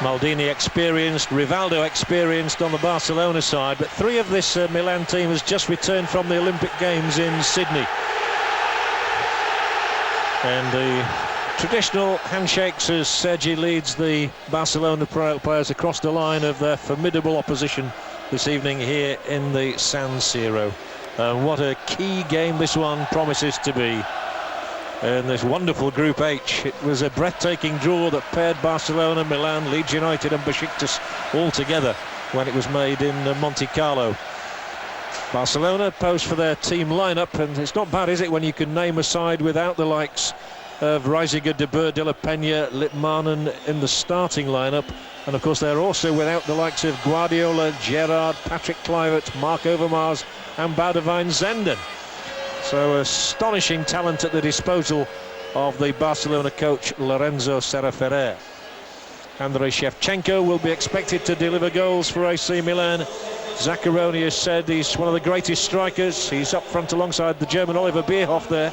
Maldini experienced, Rivaldo experienced on the Barcelona side, but three of this Milan team has just returned from the Olympic Games in Sydney. And the traditional handshakes as Sergi leads the Barcelona players across the line of their formidable opposition this evening here in the San Siro. What a key game this one promises to be. In this wonderful Group H, it was a breathtaking draw that paired Barcelona, Milan, Leeds United and Besiktas all together when it was made in Monte Carlo. Barcelona posed for their team lineup, and it's not bad, is it, when you can name a side without the likes of Reisiger, De Boer, De La Peña, Litmanen in the starting lineup. And of course they're also without the likes of Guardiola, Gerrard, Patrick Kluivert, Marc Overmars and Boudewijn Zenden. So astonishing talent at the disposal of the Barcelona coach Lorenzo Serra-Ferrer. Andrei Shevchenko will be expected to deliver goals for AC Milan. Zaccheroni has said he's one of the greatest strikers. He's up front alongside the German Oliver Bierhoff there.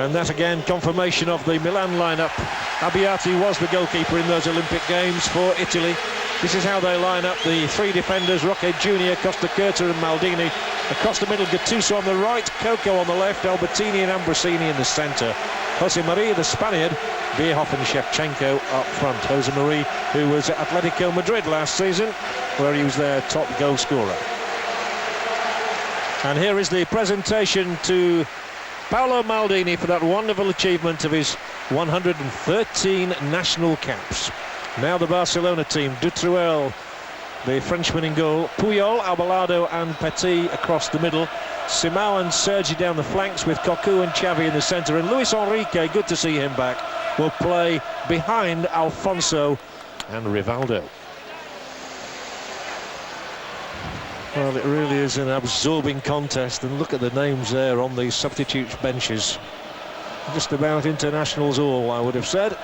And that again, confirmation of the Milan lineup. Abbiati was the goalkeeper in those Olympic Games for Italy. This is how they line up: the three defenders, Roque Jr., Costa Curta and Maldini. Across the middle, Gattuso on the right, Coco on the left, Albertini and Ambrosini in the centre. Jose Maria, the Spaniard, Bierhoff and Shevchenko up front. Jose Maria, who was at Atletico Madrid last season, where he was their top goal scorer. And here is the presentation to Paolo Maldini for that wonderful achievement of his 113 national caps. Now the Barcelona team: Dutruel, the Frenchman in goal, Puyol, Albalado and Petit across the middle, Simao and Sergi down the flanks with Cocu and Xavi in the centre, and Luis Enrique, good to see him back, will play behind Alfonso and Rivaldo. Well, it really is an absorbing contest, and look at the names there on the substitutes benches. Just about internationals all, I would have said.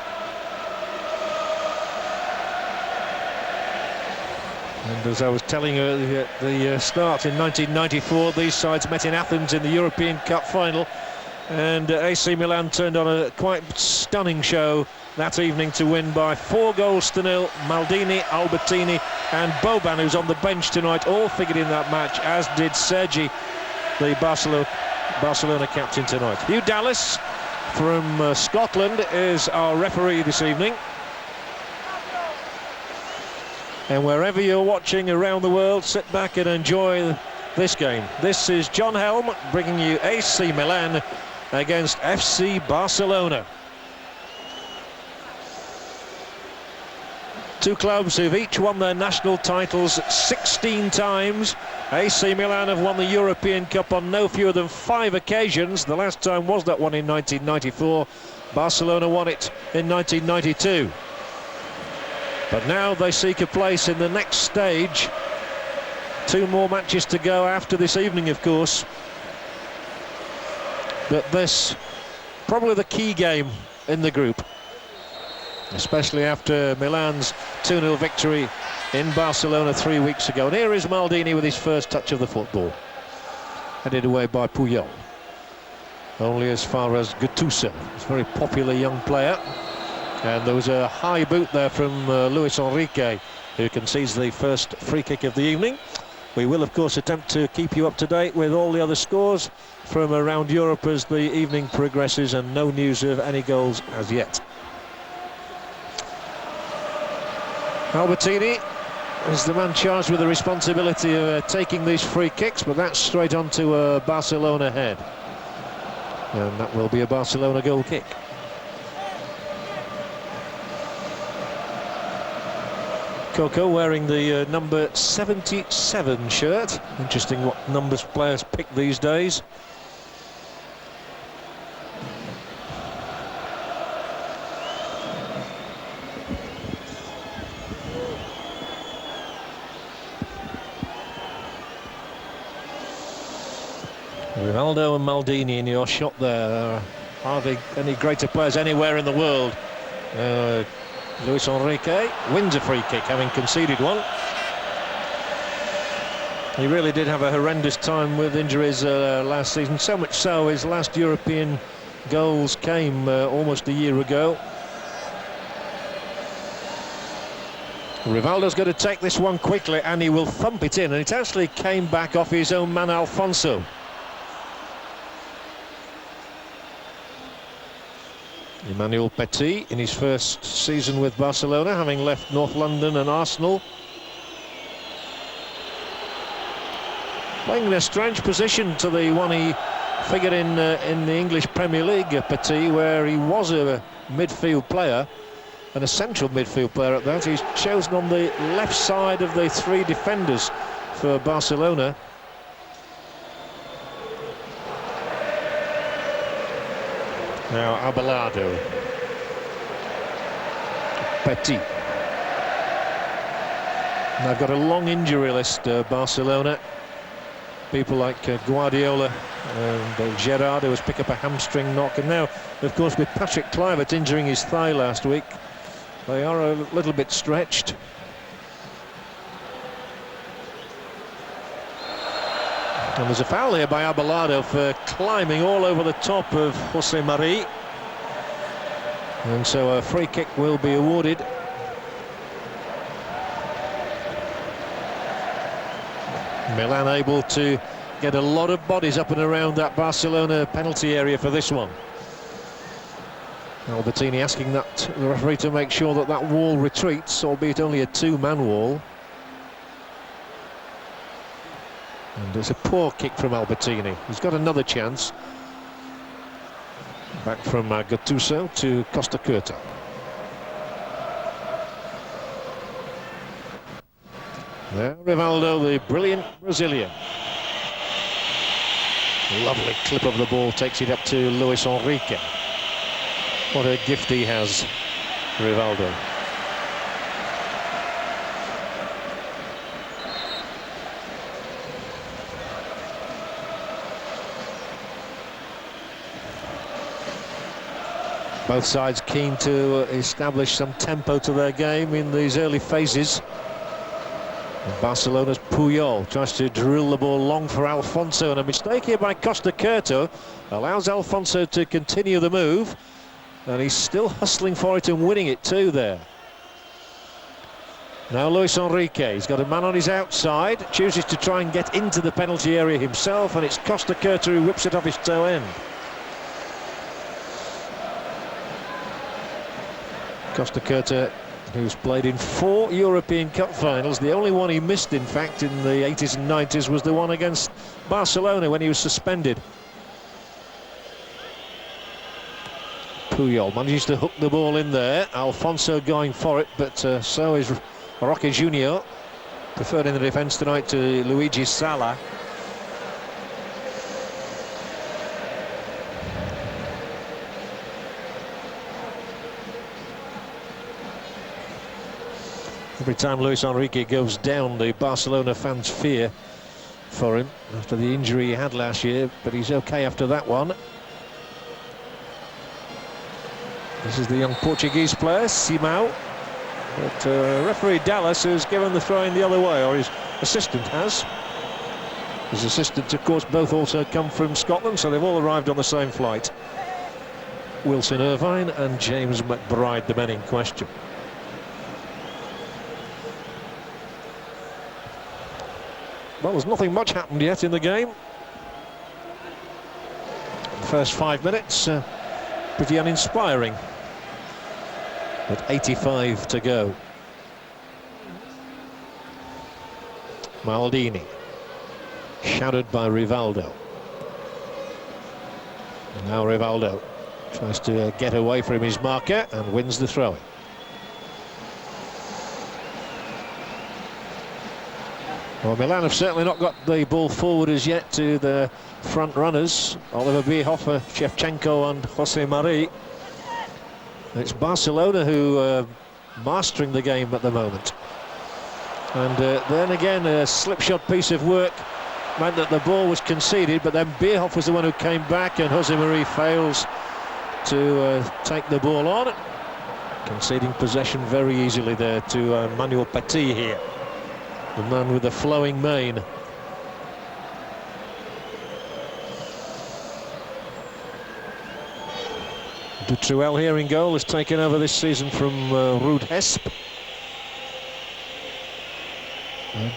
And as I was telling you at the start, in 1994, these sides met in Athens in the European Cup final, and AC Milan turned on a quite stunning show that evening to win by 4-0. Maldini, Albertini and Boban, who's on the bench tonight, all figured in that match, as did Sergi, the Barcelona captain tonight. Hugh Dallas from Scotland is our referee this evening. And wherever you're watching around the world, sit back and enjoy this game. This is John Helm bringing you AC Milan against FC Barcelona. Two clubs who've each won their national titles 16 times. AC Milan have won the European Cup on no fewer than 5 occasions. The last time was that one in 1994. Barcelona won it in 1992. But now they seek a place in the next stage. 2 more matches to go after this evening, of course. But this, probably the key game in the group, especially after Milan's 2-0 victory in Barcelona 3 weeks ago. And here is Maldini with his first touch of the football. Headed away by Puyol. Only as far as Gattuso. He's a very popular young player. And there was a high boot there from Luis Enrique, who concedes the first free kick of the evening. We will, of course, attempt to keep you up to date with all the other scores from around Europe as the evening progresses, and no news of any goals as yet. Albertini is the man charged with the responsibility of taking these free kicks, but that's straight onto a Barcelona head. And that will be a Barcelona goal kick. Coco wearing the number 77 shirt. Interesting what numbers players pick these days. Rivaldo and Maldini in your shot there. There are hardly any greater players anywhere in the world. Luis Enrique wins a free kick, having conceded one. He really did have a horrendous time with injuries last season, so much so his last European goals came almost a year ago. Rivaldo's going to take this one quickly, and he will thump it in, and it actually came back off his own man Alfonso. Emmanuel Petit in his first season with Barcelona, having left North London and Arsenal. Playing in a strange position to the one he figured in the English Premier League, Petit, where he was a midfield player, and a central midfield player at that. He's chosen on the left side of the three defenders for Barcelona. Now Abelardo, Petit. And they've got a long injury list, Barcelona. People like Guardiola and Gerrard, who has picked up a hamstring knock, and now, of course, with Patrick Kluivert injuring his thigh last week, they are a little bit stretched. And there's a foul here by Abelardo for climbing all over the top of Jose Mari. And so a free kick will be awarded. Milan able to get a lot of bodies up and around that Barcelona penalty area for this one. Albertini asking the referee to make sure that that wall retreats, albeit only a two-man wall. And it's a poor kick from Albertini. He's got another chance. Back from Gattuso to Costa Curta. There, Rivaldo, the brilliant Brazilian. Lovely clip of the ball, takes it up to Luis Enrique. What a gift he has, Rivaldo. Both sides keen to establish some tempo to their game in these early phases. And Barcelona's Puyol tries to drill the ball long for Alfonso, and a mistake here by Costa Curta allows Alfonso to continue the move, and he's still hustling for it and winning it too there. Now Luis Enrique, he's got a man on his outside, chooses to try and get into the penalty area himself, and it's Costa Curta who whips it off his toe end. Costa Curta, who's played in 4 European Cup finals. The only one he missed, in fact, in the 80s and 90s was the one against Barcelona when he was suspended. Puyol manages to hook the ball in there. Alfonso going for it, but so is Roque Junior, preferred in the defence tonight to Luigi Sala. Every time Luis Enrique goes down, the Barcelona fans fear for him after the injury he had last year, but he's okay after that one. This is the young Portuguese player, Simão, but referee Dallas has given the throw in the other way, or his assistant has. His assistants, of course, both also come from Scotland, so they've all arrived on the same flight. Wilson Irvine and James McBride, the men in question. Well, there's nothing much happened yet in the game. The first 5 minutes, pretty uninspiring. But 85 to go. Maldini, shadowed by Rivaldo. And now Rivaldo tries to get away from his marker and wins the throw-in. Well, Milan have certainly not got the ball forward as yet to the front runners, Oliver Bierhoff, Shevchenko and Jose Mari. It's Barcelona who are mastering the game at the moment. And then again, a slipshod piece of work meant that the ball was conceded, but then Bierhoff was the one who came back, and Jose Mari fails to take the ball on, conceding possession very easily there to Manuel Petit here. The man with the flowing mane. Dutruel here in goal, has taken over this season from Ruud Hesp.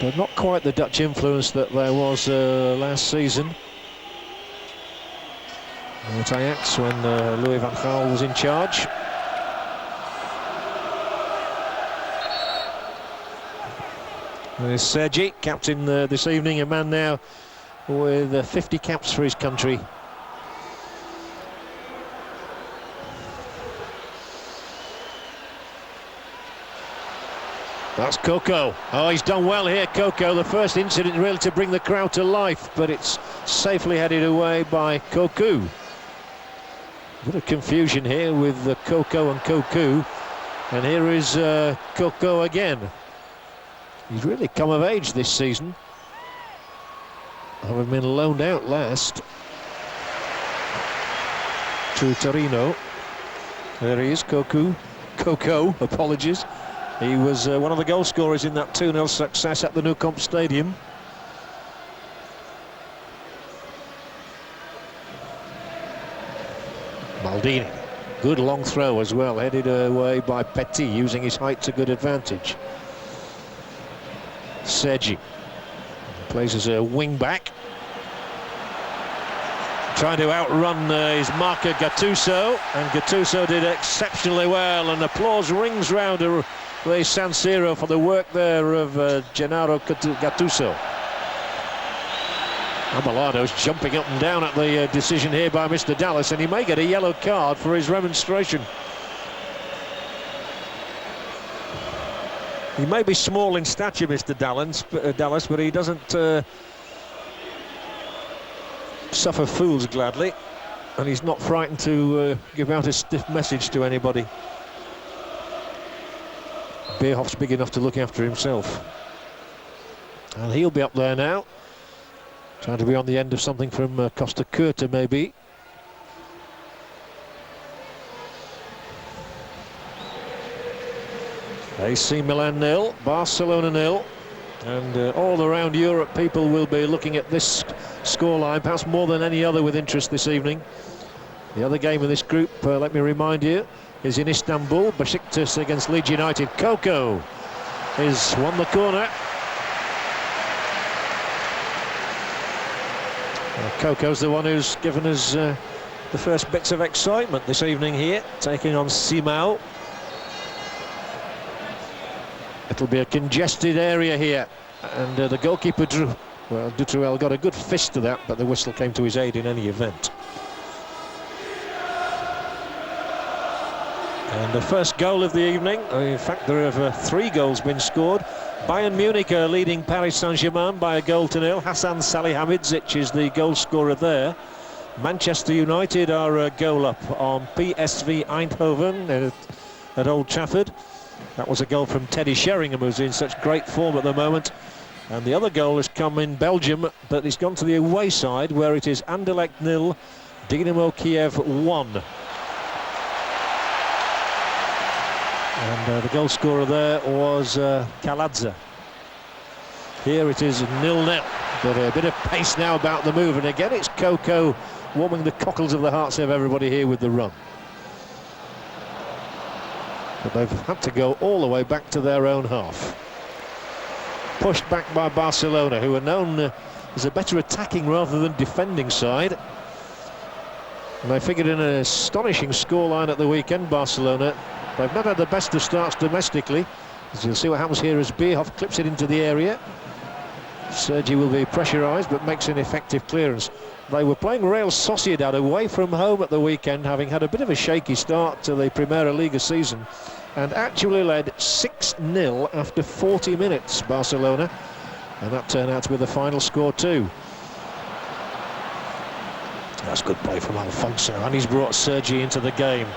But not quite the Dutch influence that there was last season at Ajax when Louis van Gaal was in charge. There's Sergi, captain this evening, a man now with 50 caps for his country. That's Coco. Oh, he's done well here, Coco. The first incident really to bring the crowd to life, but it's safely headed away by Cocu. A bit of confusion here with Coco and Cocu. And here is Coco again. He's really come of age this season, having been loaned out last to Torino. There he is, Coco, apologies. He was one of the goal scorers in that 2-0 success at the Nou Camp Stadium. Maldini, good long throw as well, headed away by Petit, using his height to good advantage. Sergi plays as a wing-back, trying to outrun his marker Gattuso, and Gattuso did exceptionally well, and applause rings round the San Siro for the work there of Gennaro Gattuso. Abalado's jumping up and down at the decision here by Mr. Dallas, and he may get a yellow card for his remonstration. He may be small in stature, Mr. Dallas, but he doesn't suffer fools gladly, and he's not frightened to give out a stiff message to anybody. Bierhoff's big enough to look after himself. And he'll be up there now, trying to be on the end of something from Costa Curta, maybe. AC Milan 0, Barcelona 0, and all around Europe people will be looking at this scoreline, perhaps more than any other, with interest this evening. The other game in this group, let me remind you, is in Istanbul, Besiktas against Leeds United. Coco has won the corner. Coco's the one who's given us the first bits of excitement this evening here, taking on Simao. It'll be a congested area here, and the goalkeeper Dutruel got a good fist to that, but the whistle came to his aid in any event. And the first goal of the evening, in fact there have 3 goals been scored. Bayern Munich are leading Paris Saint-Germain by 1-0. Hassan Salihamidzic is the goal scorer there. Manchester United are a goal up on PSV Eindhoven at Old Trafford. That was a goal from Teddy Sheringham, who's in such great form at the moment. And the other goal has come in Belgium, but it's gone to the away side, where it is Anderlecht 0, Dynamo Kiev 1. And the goal scorer there was Kaladze. Here it is 0-0, but a bit of pace now about the move, and again it's Coco warming the cockles of the hearts of everybody here with the run. But they've had to go all the way back to their own half. Pushed back by Barcelona, who are known as a better attacking rather than defending side. And they figured in an astonishing scoreline at the weekend, Barcelona. They've not had the best of starts domestically, as you'll see what happens here as Bierhoff clips it into the area. Sergi will be pressurised, but makes an effective clearance. They were playing Real Sociedad away from home at the weekend, having had a bit of a shaky start to the Primera Liga season, and actually led 6-0 after 40 minutes, Barcelona, and that turned out to be the final score too. That's good play from Alfonso, and he's brought Sergi into the game.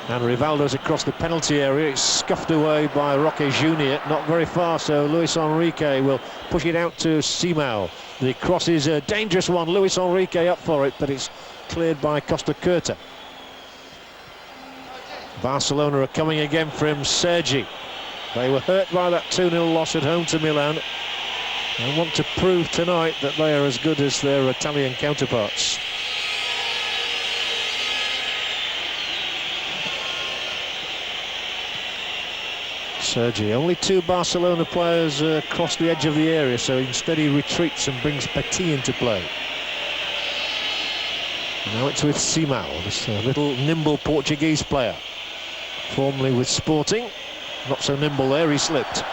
And Rivaldo's across the penalty area. It's scuffed away by Roque Junior, not very far, so Luis Enrique will push it out to Simao. The cross is a dangerous one, Luis Enrique up for it, but it's cleared by Costa Curta. Barcelona are coming again from Sergi. They were hurt by that 2-0 loss at home to Milan, and want to prove tonight that they are as good as their Italian counterparts. Sergi, only 2 Barcelona players cross the edge of the area, so instead he retreats and brings Petit into play. Now it's with Simão, this little nimble Portuguese player, formerly with Sporting. Not so nimble there, he slipped.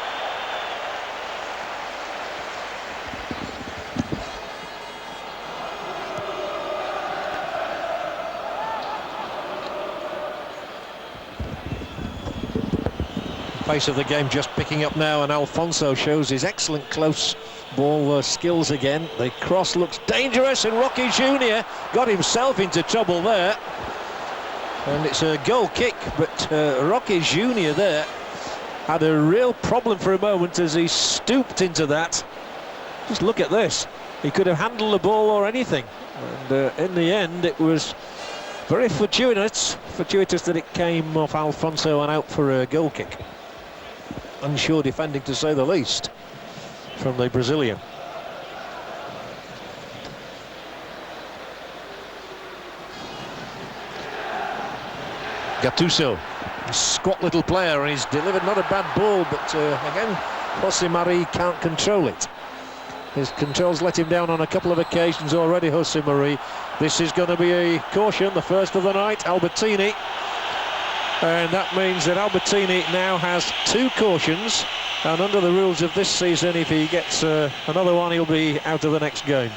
Pace of the game just picking up now, and Alfonso shows his excellent close ball skills again. The cross looks dangerous, and Rocky Jr. got himself into trouble there. And it's a goal kick, but Rocky Jr. there had a real problem for a moment as he stooped into that. Just look at this. He could have handled the ball or anything. And in the end, it was very fortuitous that it came off Alfonso and out for a goal kick. Unsure defending, to say the least, from the Brazilian. Gattuso, a squat little player, and he's delivered not a bad ball, but again, Jose Marie can't control it. His controls let him down on a couple of occasions already, Jose Marie. This is going to be a caution, the first of the night, Albertini. And that means that Albertini now has 2 cautions, and under the rules of this season, if he gets another one, he'll be out of the next game.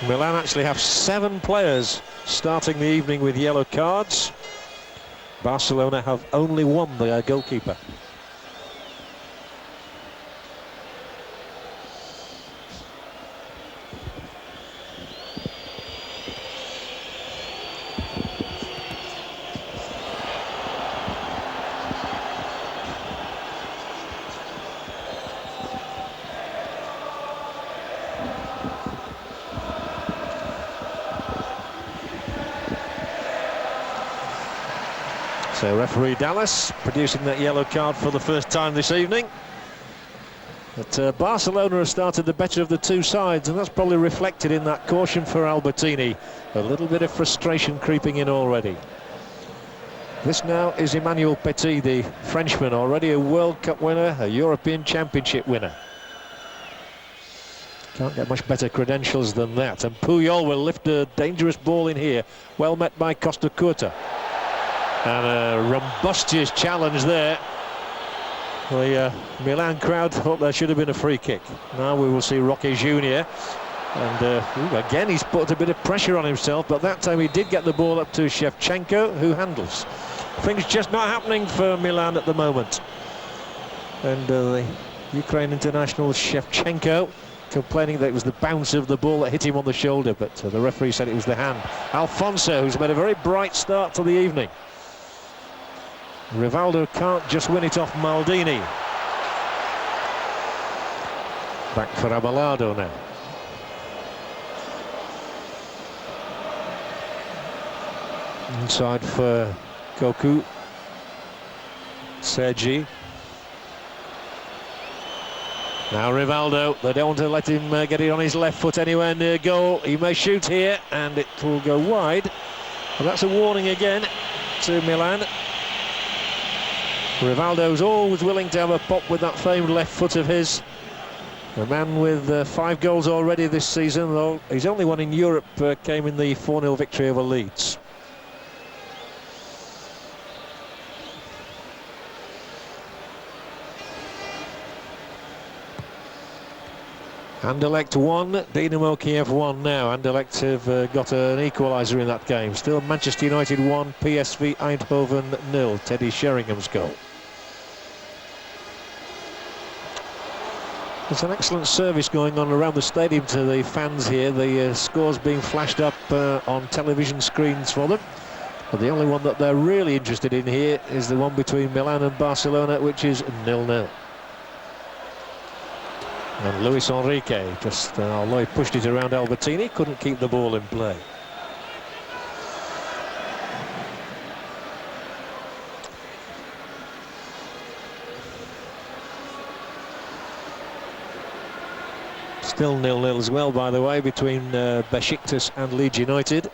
Milan actually have 7 players starting the evening with yellow cards. Barcelona have only 1, their goalkeeper. So referee Dallas producing that yellow card for the first time this evening. But Barcelona have started the better of the 2 sides, and that's probably reflected in that caution for Albertini. A little bit of frustration creeping in already. This now is Emmanuel Petit, the Frenchman, already a World Cup winner, a European Championship winner. Can't get much better credentials than that. And Puyol will lift a dangerous ball in here. Well met by Costa Curta. And a rumbustious challenge there. The Milan crowd thought there should have been a free kick. Now we will see Roque Jr. And again, he's put a bit of pressure on himself, but that time he did get the ball up to Shevchenko, who handles. Things just not happening for Milan at the moment. And the Ukraine international Shevchenko complaining that it was the bounce of the ball that hit him on the shoulder, but the referee said it was the hand. Alfonso, who's made a very bright start to the evening. Rivaldo can't just win it off Maldini. Back for Abelardo now. Inside for Koku. Sergi. Now Rivaldo, they don't want to let him get it on his left foot anywhere near goal. He may shoot here and it will go wide. But that's a warning again to Milan. Rivaldo's always willing to have a pop with that famed left foot of his. A man with 5 goals already this season, though his only one in Europe came in the 4-0 victory over Leeds. Anderlecht 1, Dynamo Kiev 1 now. Anderlecht have got an equaliser in that game. Still Manchester United 1, PSV Eindhoven 0. Teddy Sheringham's goal. There's an excellent service going on around the stadium to the fans here. The scores being flashed up on television screens for them. But the only one that they're really interested in here is the one between Milan and Barcelona, which is 0-0. And Luis Enrique, just although he pushed it around Albertini, couldn't keep the ball in play. Still 0-0 as well, by the way, between Besiktas and Leeds United.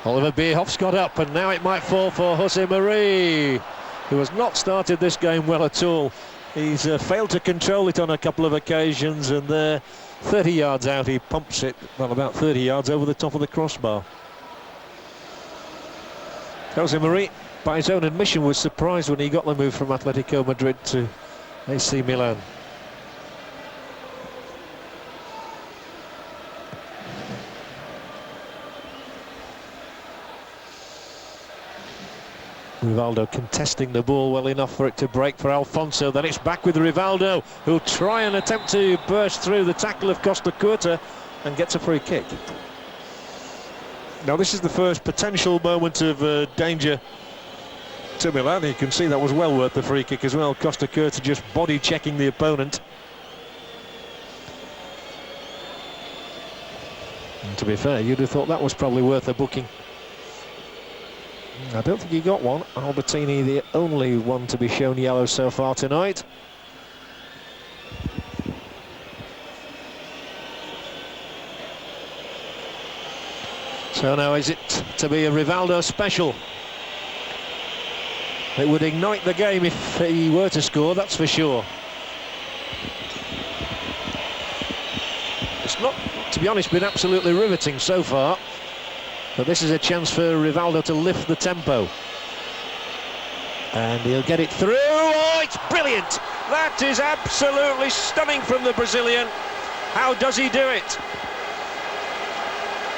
Oliver Bierhoff's got up, and now it might fall for Jose Marie, who has not started this game well at all. He's failed to control it on a couple of occasions, and there, 30 yards out, he pumps it, well, about 30 yards over the top of the crossbar. Jose Marie, by his own admission, was surprised when he got the move from Atletico Madrid to AC Milan. Rivaldo contesting the ball well enough for it to break for Alfonso. Then it's back with Rivaldo, who'll try and attempt to burst through the tackle of Costa Curta and gets a free kick. Now this is the first potential moment of danger to Milan. You can see that was well worth the free kick as well. Costa Curta just body checking the opponent. And to be fair, you'd have thought that was probably worth a booking. I don't think he got one. Albertini, the only one to be shown yellow so far tonight. So now is it to be a Rivaldo special? It would ignite the game if he were to score, that's for sure. It's not, to be honest, been absolutely riveting so far. But this is a chance for Rivaldo to lift the tempo. And he'll get it through. Oh, it's brilliant! That is absolutely stunning from the Brazilian. How does he do it?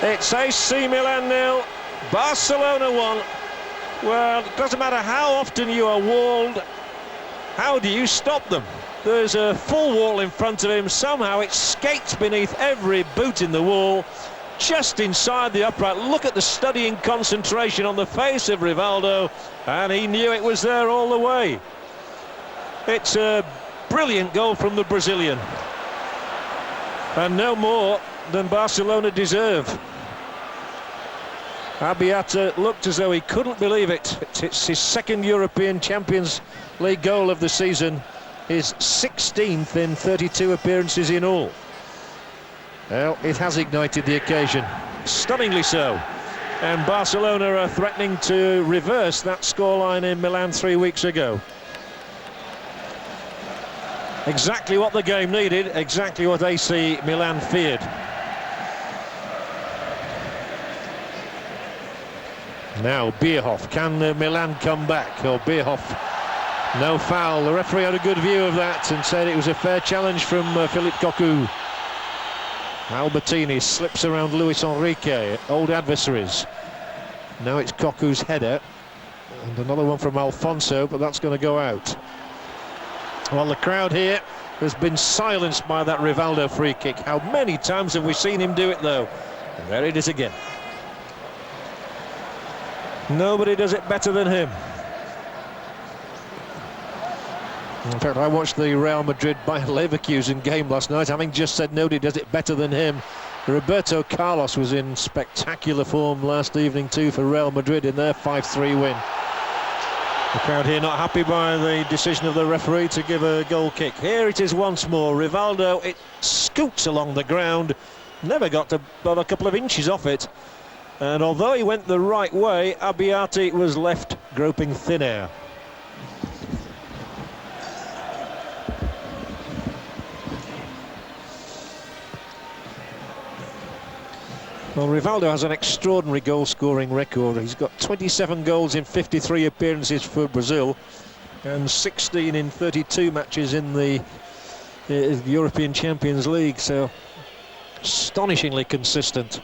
It's AC Milan 0, Barcelona 1. Well, it doesn't matter how often you are walled, how do you stop them? There's a full wall in front of him. Somehow it skates beneath every boot in the wall, just inside the upright. Look at the studying concentration on the face of Rivaldo, and he knew it was there all the way. It's a brilliant goal from the Brazilian, and no more than Barcelona deserve. Abiata looked as though he couldn't believe it. It's his second European Champions League goal of the season, his 16th in 32 appearances in all. Well, it has ignited the occasion, stunningly so. And Barcelona are threatening to reverse that scoreline in Milan 3 weeks ago. Exactly what the game needed, exactly what AC Milan feared. Now Bierhoff, can Milan come back? Or Bierhoff, no foul. The referee had a good view of that and said it was a fair challenge from Philippe Cocu. Albertini slips around Luis Enrique, old adversaries. Now it's Cocu's header, and another one from Alfonso, but that's going to go out. Well, the crowd here has been silenced by that Rivaldo free kick. How many times have we seen him do it, though? And there it is again. Nobody does it better than him. In fact, I watched the Real Madrid Bayer Leverkusen game last night, having just said nobody does it better than him. Roberto Carlos was in spectacular form last evening too for Real Madrid in their 5-3 win. The crowd here not happy by the decision of the referee to give a goal kick. Here it is once more. Rivaldo, it scoots along the ground, never got to above a couple of inches off it. And although he went the right way, Abiati was left groping thin air. Well, Rivaldo has an extraordinary goal-scoring record. He's got 27 goals in 53 appearances for Brazil and 16 in 32 matches in the European Champions League, so astonishingly consistent.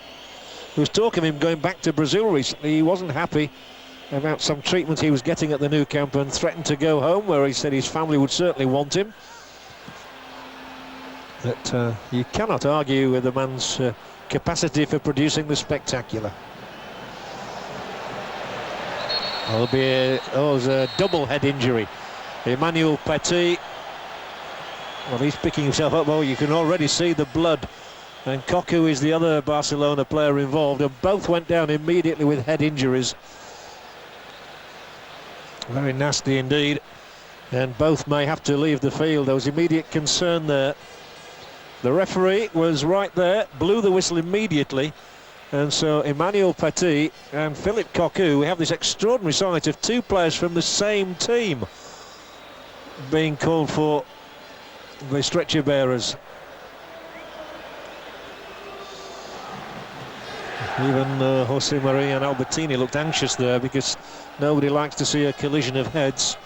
There was talk of him going back to Brazil recently. He wasn't happy about some treatment he was getting at the Nou Camp and threatened to go home, where he said his family would certainly want him. But you cannot argue with the man's capacity for producing the spectacular. There'll be a double head injury. Emmanuel Petit, well, he's picking himself up. Oh, you can already see the blood. And Cocu is the other Barcelona player involved, and both went down immediately with head injuries. Very nasty indeed, and both may have to leave the field. There was immediate concern there. The referee was right there, blew the whistle immediately, And so Emmanuel Petit and Philippe Cocu, we have this extraordinary sight of two players from the same team being called for the stretcher bearers. Even Jose Maria and Albertini looked anxious there, because nobody likes to see a collision of heads.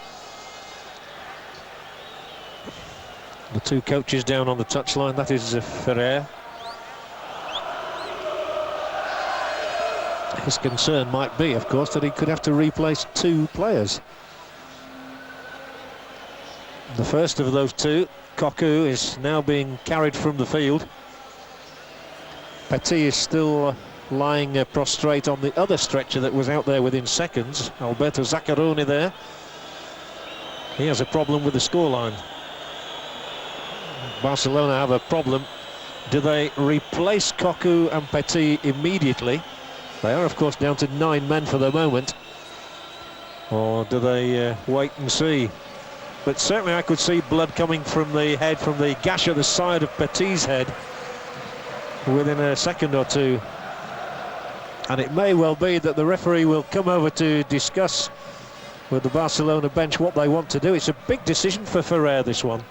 The two coaches down on the touchline, that is Ferrer. His concern might be, of course, that he could have to replace two players. The first of those two, Cocu, is now being carried from the field. Petit is still lying prostrate on the other stretcher that was out there within seconds. Alberto Zaccaroni there. He has a problem with the scoreline. Barcelona have a problem. Do they replace Cocu and Petit immediately? They are, of course, down to 9 men for the moment. Or do they wait and see? But certainly I could see blood coming from the head, from the gash at the side of Petit's head within a second or two. And it may well be that the referee will come over to discuss with the Barcelona bench what they want to do. It's a big decision for Ferrer, this one.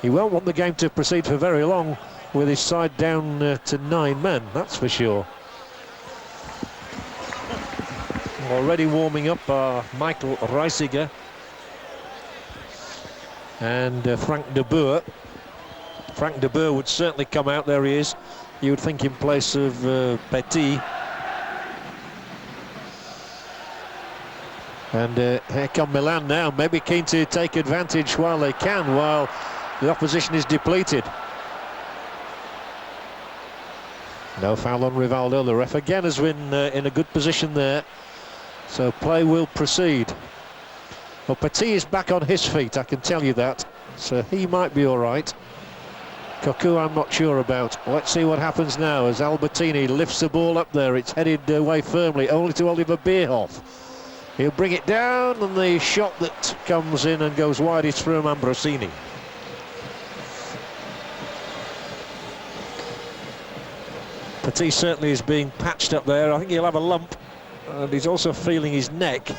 He won't want the game to proceed for very long with his side down to 9 men, that's for sure. Already warming up are Michael Reisiger and Frank de Boer. Frank de Boer would certainly come out. There he is. You would think in place of Petit. And here come Milan now, maybe keen to take advantage while they can, while the opposition is depleted. No foul on Rivaldo. The ref again has been in a good position there. So play will proceed. Well, Petit is back on his feet, I can tell you that. So he might be all right. Cocu, I'm not sure about. Let's see what happens now as Albertini lifts the ball up there. It's headed away firmly, only to Oliver Bierhoff. He'll bring it down, and the shot that comes in and goes wide is from Ambrosini. Petit certainly is being patched up there. I think he'll have a lump. And he's also feeling his neck.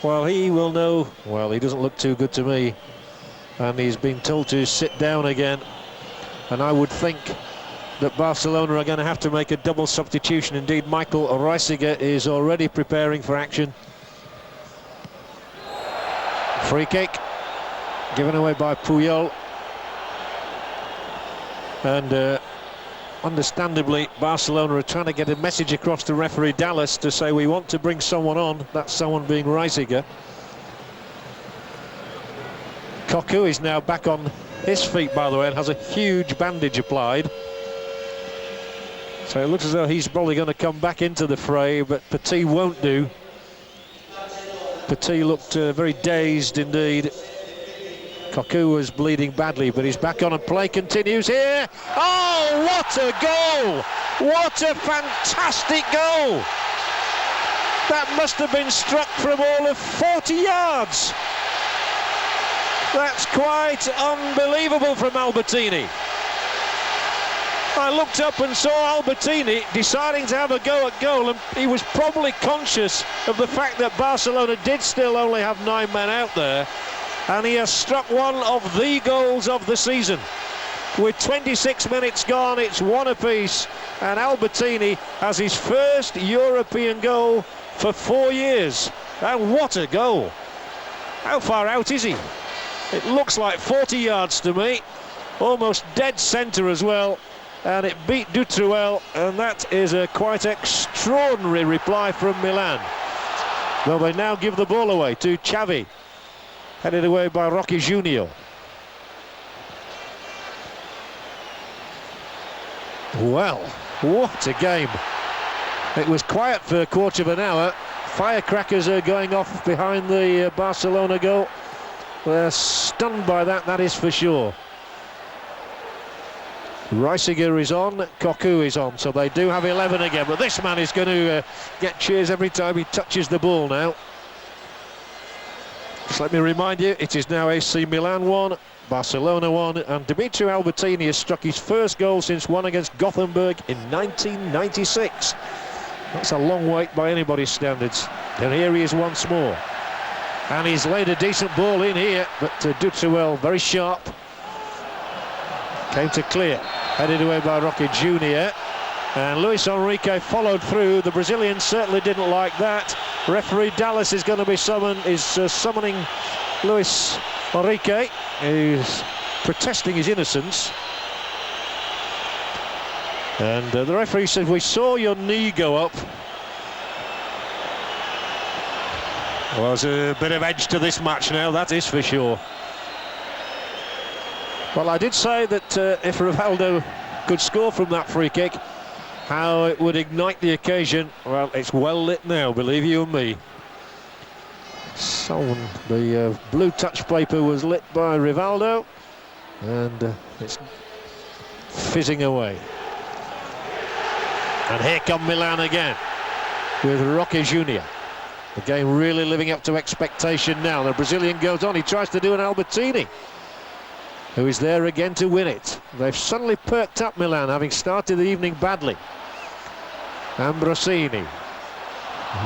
Well, he will know. Well, he doesn't look too good to me. And he's been told to sit down again. And I would think that Barcelona are going to have to make a double substitution. Indeed, Michael Reisiger is already preparing for action. Free kick given away by Puyol. And understandably, Barcelona are trying to get a message across to referee Dallas to say we want to bring someone on. That's someone being Reisiger. Cocu is now back on his feet, by the way, and has a huge bandage applied. So it looks as though he's probably going to come back into the fray, but Petit won't do. Petit looked very dazed indeed. Cocu was bleeding badly, but he's back on and play continues here. Oh, what a goal! What a fantastic goal! That must have been struck from all of 40 yards. That's quite unbelievable from Albertini. I looked up and saw Albertini deciding to have a go at goal, and he was probably conscious of the fact that Barcelona did still only have 9 men out there, and he has struck one of the goals of the season. With 26 minutes gone, it's 1 apiece, and Albertini has his first European goal for 4 years. And what a goal! How far out is he? It looks like 40 yards to me, almost dead centre as well, and it beat Dutruel, and that is a quite extraordinary reply from Milan. Well, they now give the ball away to Xavi, headed away by Rocky Junior. Well, what a game. It was quiet for a quarter of an hour. Firecrackers are going off behind the Barcelona goal. They're stunned by that, that is for sure. Reisiger is on, Cocu is on, so they do have 11 again, but this man is going to get cheers every time he touches the ball now. Just let me remind you, it is now AC Milan 1, Barcelona 1, and Dimitri Albertini has struck his first goal since one against Gothenburg in 1996. That's a long wait by anybody's standards. And here he is once more. And he's laid a decent ball in here, but Dutuel, very sharp. Came to clear, headed away by Roque Jr. And Luis Enrique followed through. The Brazilian certainly didn't like that. Referee Dallas is going to be summoning Luis Enrique, who's protesting his innocence. And the referee said, "We saw your knee go up." Well, there's a bit of edge to this match now, that is for sure. Well, I did say that if Rivaldo could score from that free kick, how it would ignite the occasion. Well, it's well lit now, believe you and me. So the blue touch paper was lit by Rivaldo, and it's fizzing away. And here come Milan again with Roque Jr. The game really living up to expectation now. The Brazilian goes on, he tries to do an Albertini, who is there again to win it. They've suddenly perked up, Milan, having started the evening badly. Ambrosini.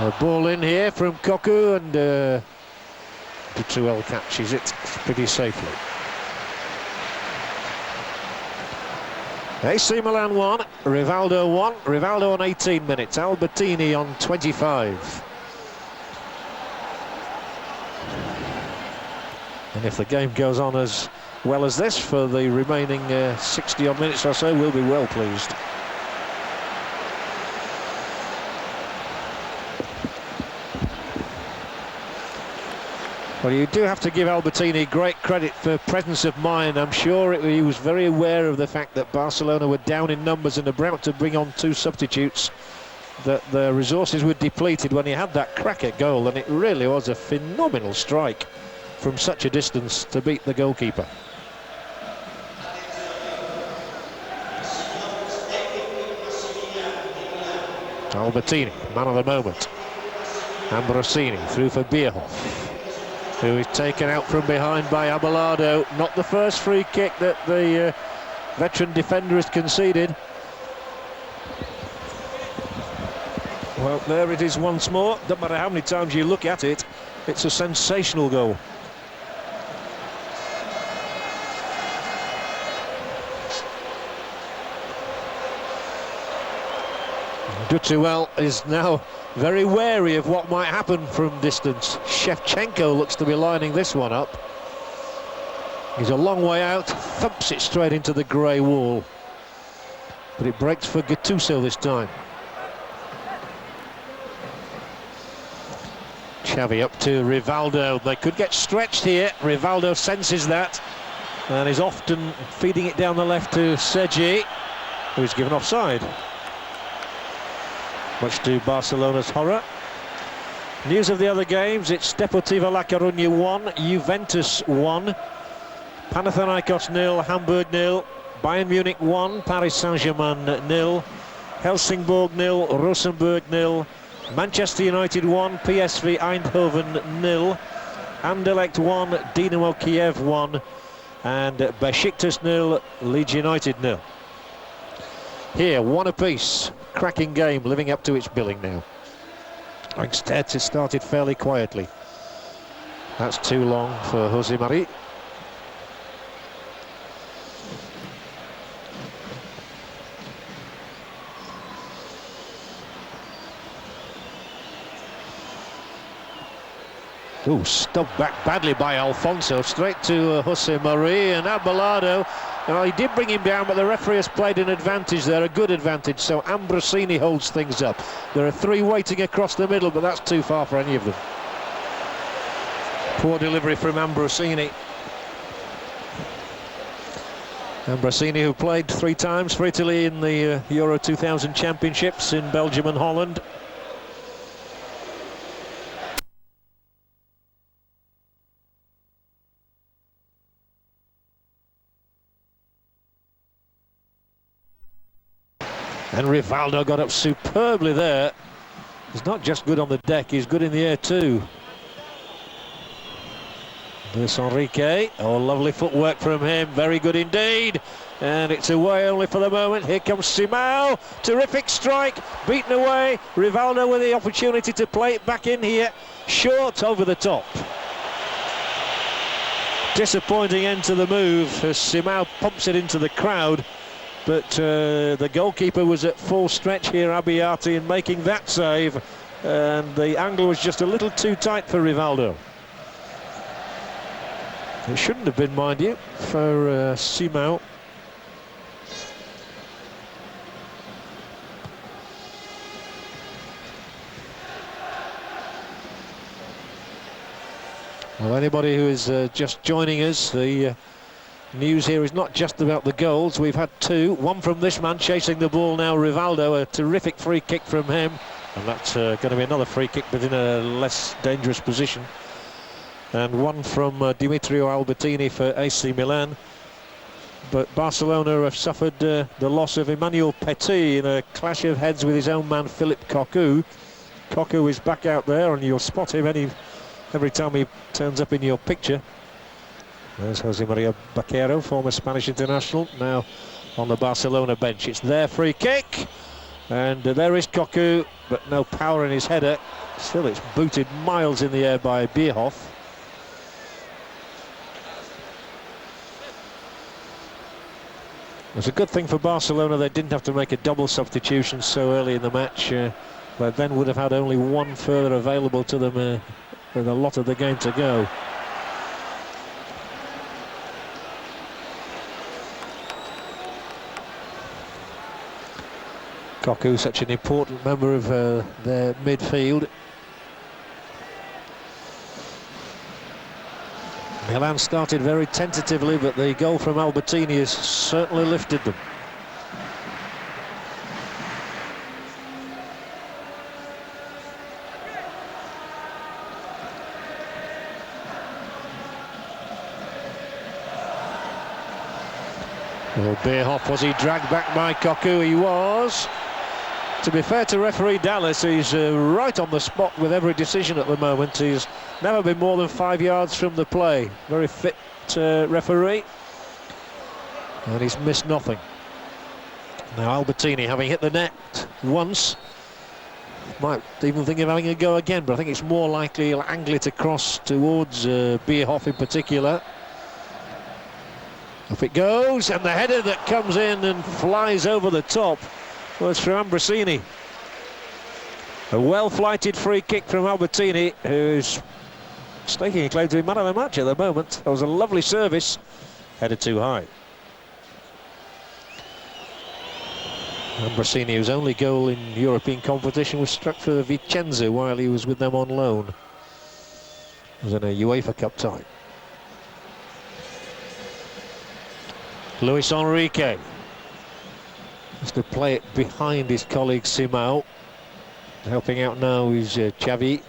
A ball in here from Koku, and Dutuel catches it pretty safely. AC Milan 1, Rivaldo 1. Rivaldo on 18 minutes, Albertini on 25. And if the game goes on as well as this for the remaining 60-odd minutes or so, we'll be well pleased. Well, you do have to give Albertini great credit for presence of mind. I'm sure he was very aware of the fact that Barcelona were down in numbers and about to bring on two substitutes, that their resources were depleted when he had that cracker goal, and it really was a phenomenal strike from such a distance to beat the goalkeeper. Albertini, man of the moment. Ambrosini through for Bierhoff, who is taken out from behind by Abelardo. Not the first free kick that the veteran defender has conceded. Well, there it is once more. Doesn't matter how many times you look at it, it's a sensational goal. Dutuel is now very wary of what might happen from distance. Shevchenko looks to be lining this one up. He's a long way out, thumps it straight into the grey wall. But it breaks for Gattuso this time. Xavi up to Rivaldo. They could get stretched here. Rivaldo senses that and is often feeding it down the left to Sergi, who's given offside, much to Barcelona's horror. News of the other games: it's Deportivo La Coruña 1, Juventus 1, Panathinaikos 0, Hamburg 0, Bayern Munich 1, Paris Saint-Germain 0, Helsingborg 0, Rosenborg 0, Manchester United 1, PSV Eindhoven 0, Anderlecht 1, Dinamo Kiev 1, and Besiktas 0, Leeds United 0. Here, one apiece. Cracking game, living up to its billing now. Instead, it started fairly quietly. That's too long for Jose Mari. Ooh, stubbed back badly by Alfonso, straight to Jose Mari, and Abelardo. He did bring him down, but the referee has played an advantage there, a good advantage, so Ambrosini holds things up. There are three waiting across the middle, but that's too far for any of them. Poor delivery from Ambrosini. Ambrosini, who played 3 times for Italy in the Euro 2000 Championships in Belgium and Holland. And Rivaldo got up superbly there. He's not just good on the deck, he's good in the air too. Luis Enrique, oh, lovely footwork from him, very good indeed, and it's away only for the moment. Here comes Simão, terrific strike, beaten away. Rivaldo with the opportunity to play it back in here, short over the top. Disappointing end to the move as Simão pumps it into the crowd, but the goalkeeper was at full stretch here, Abiati, in making that save, and the angle was just a little too tight for Rivaldo. It shouldn't have been, mind you, for Simão. Well, anybody who is just joining us, the news here is not just about the goals. We've had two, one from this man chasing the ball now, Rivaldo, a terrific free kick from him, and that's going to be another free kick but in a less dangerous position. And one from Dimitrio Albertini for AC Milan. But Barcelona have suffered the loss of Emmanuel Petit in a clash of heads with his own man Philippe Cocu. Cocu is back out there, and you'll spot him every time he turns up in your picture. There's Jose Maria Baquero, former Spanish international, now on the Barcelona bench. It's their free kick, and there is Cocu, but no power in his header. Still, it's booted miles in the air by Bierhoff. It was a good thing for Barcelona they didn't have to make a double substitution so early in the match, but then would have had only one further available to them with a lot of the game to go. Cocu, such an important member of their midfield. Milan started very tentatively, but the goal from Albertini has certainly lifted them. Well, Bierhoff, was he dragged back by Cocu? He was. To be fair to referee Dallas, he's right on the spot with every decision at the moment. He's never been more than 5 yards from the play. Very fit referee. And he's missed nothing. Now Albertini, having hit the net once, might even think of having a go again, but I think it's more likely he'll angle it across towards Bierhoff in particular. Up it goes, and the header that comes in and flies over the top was from Ambrosini. A well-flighted free kick from Albertini, who's staking a claim to be man of the match at the moment. That was a lovely service, headed too high. Ambrosini, whose only goal in European competition was struck for Vicenza while he was with them on loan. It was in a UEFA Cup tie. Luis Enrique has to play it behind his colleague Simão. Helping out now is Xavi.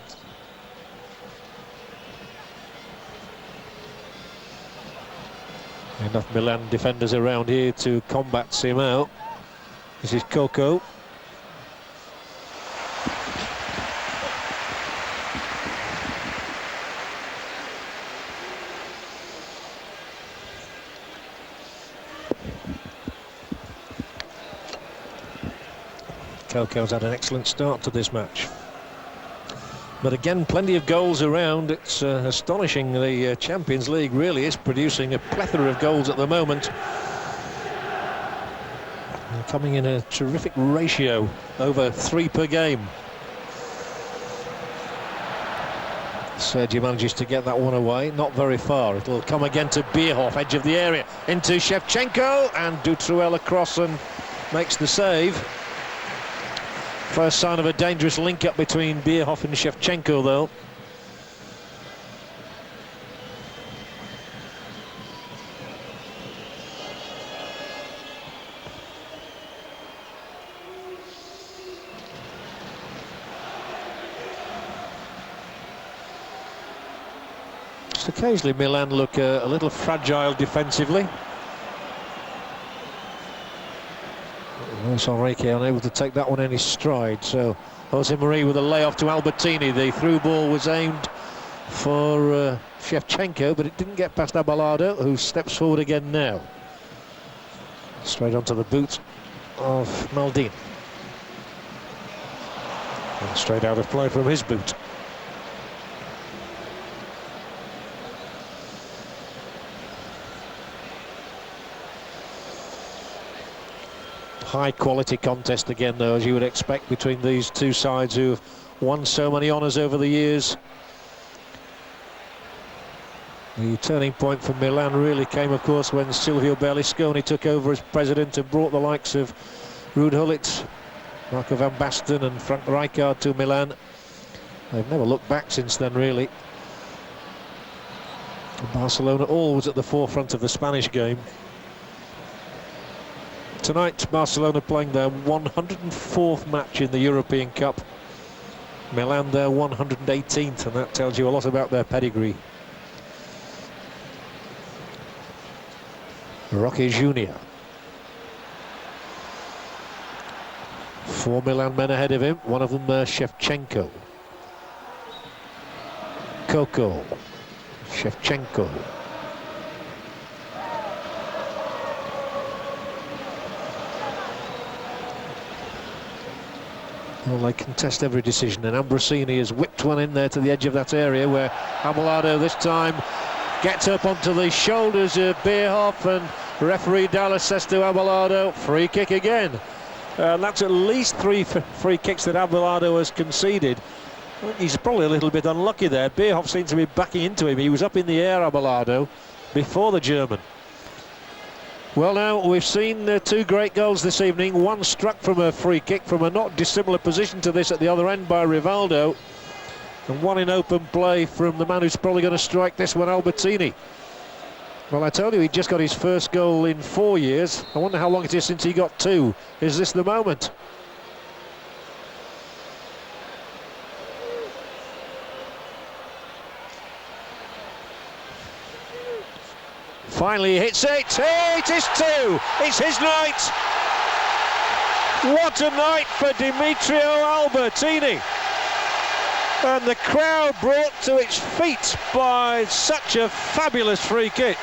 Enough Milan defenders around here to combat Simão. This is Coco. Coco's had an excellent start to this match. But again, plenty of goals around. It's astonishing. The Champions League really is producing a plethora of goals at the moment. They're coming in a terrific ratio, over 3 per game. Sergi manages to get that one away, not very far. It'll come again to Bierhoff, edge of the area, into Shevchenko, and Dutruel across and makes the save. First sign of a dangerous link-up between Bierhoff and Shevchenko, though. Just occasionally Milan look a little fragile defensively. Luis Enrique unable to take that one in his stride, so Jose Maria with a layoff to Albertini. The through ball was aimed for Shevchenko, but it didn't get past Abelardo, who steps forward again now. Straight onto the boot of Maldini. And straight out of play from his boot. High quality contest again, though, as you would expect, between these two sides who have won so many honours over the years. The turning point for Milan really came, of course, when Silvio Berlusconi took over as president and brought the likes of Ruud Gullit, Marco van Basten and Frank Rijkaard to Milan. They've never looked back since then, really. Barcelona always at the forefront of the Spanish game. Tonight, Barcelona playing their 104th match in the European Cup. Milan their 118th, and that tells you a lot about their pedigree. Roque Jr. 4 Milan men ahead of him, one of them Shevchenko. Coco. Shevchenko. Well, they contest every decision, and Ambrosini has whipped one in there to the edge of that area where Abelardo this time gets up onto the shoulders of Bierhoff, and referee Dallas says to Abelardo, free kick again. That's at least 3 free kicks that Abelardo has conceded. He's probably a little bit unlucky there. Bierhoff seems to be backing into him. He was up in the air, Abelardo, before the German. Well, now we've seen 2 great goals this evening. One struck from a free kick from a not dissimilar position to this at the other end by Rivaldo, and one in open play from the man who's probably going to strike this one, Albertini. Well, I told you, he just got his first goal in 4 years. I wonder how long it is since he got 2. Is this the moment? Finally he hits it. It is 2. It's his night. What a night for Demetrio Albertini. And the crowd brought to its feet by such a fabulous free kick.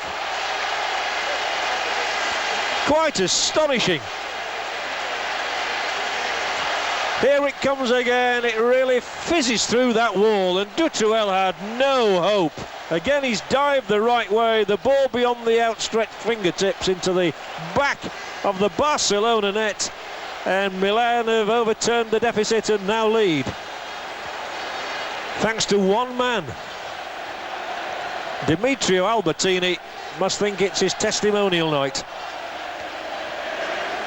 Quite astonishing. Here it comes again. It really fizzes through that wall, and Dutuel had no hope. Again, he's dived the right way, the ball beyond the outstretched fingertips into the back of the Barcelona net, and Milan have overturned the deficit and now lead. Thanks to one man. Demetrio Albertini must think it's his testimonial night.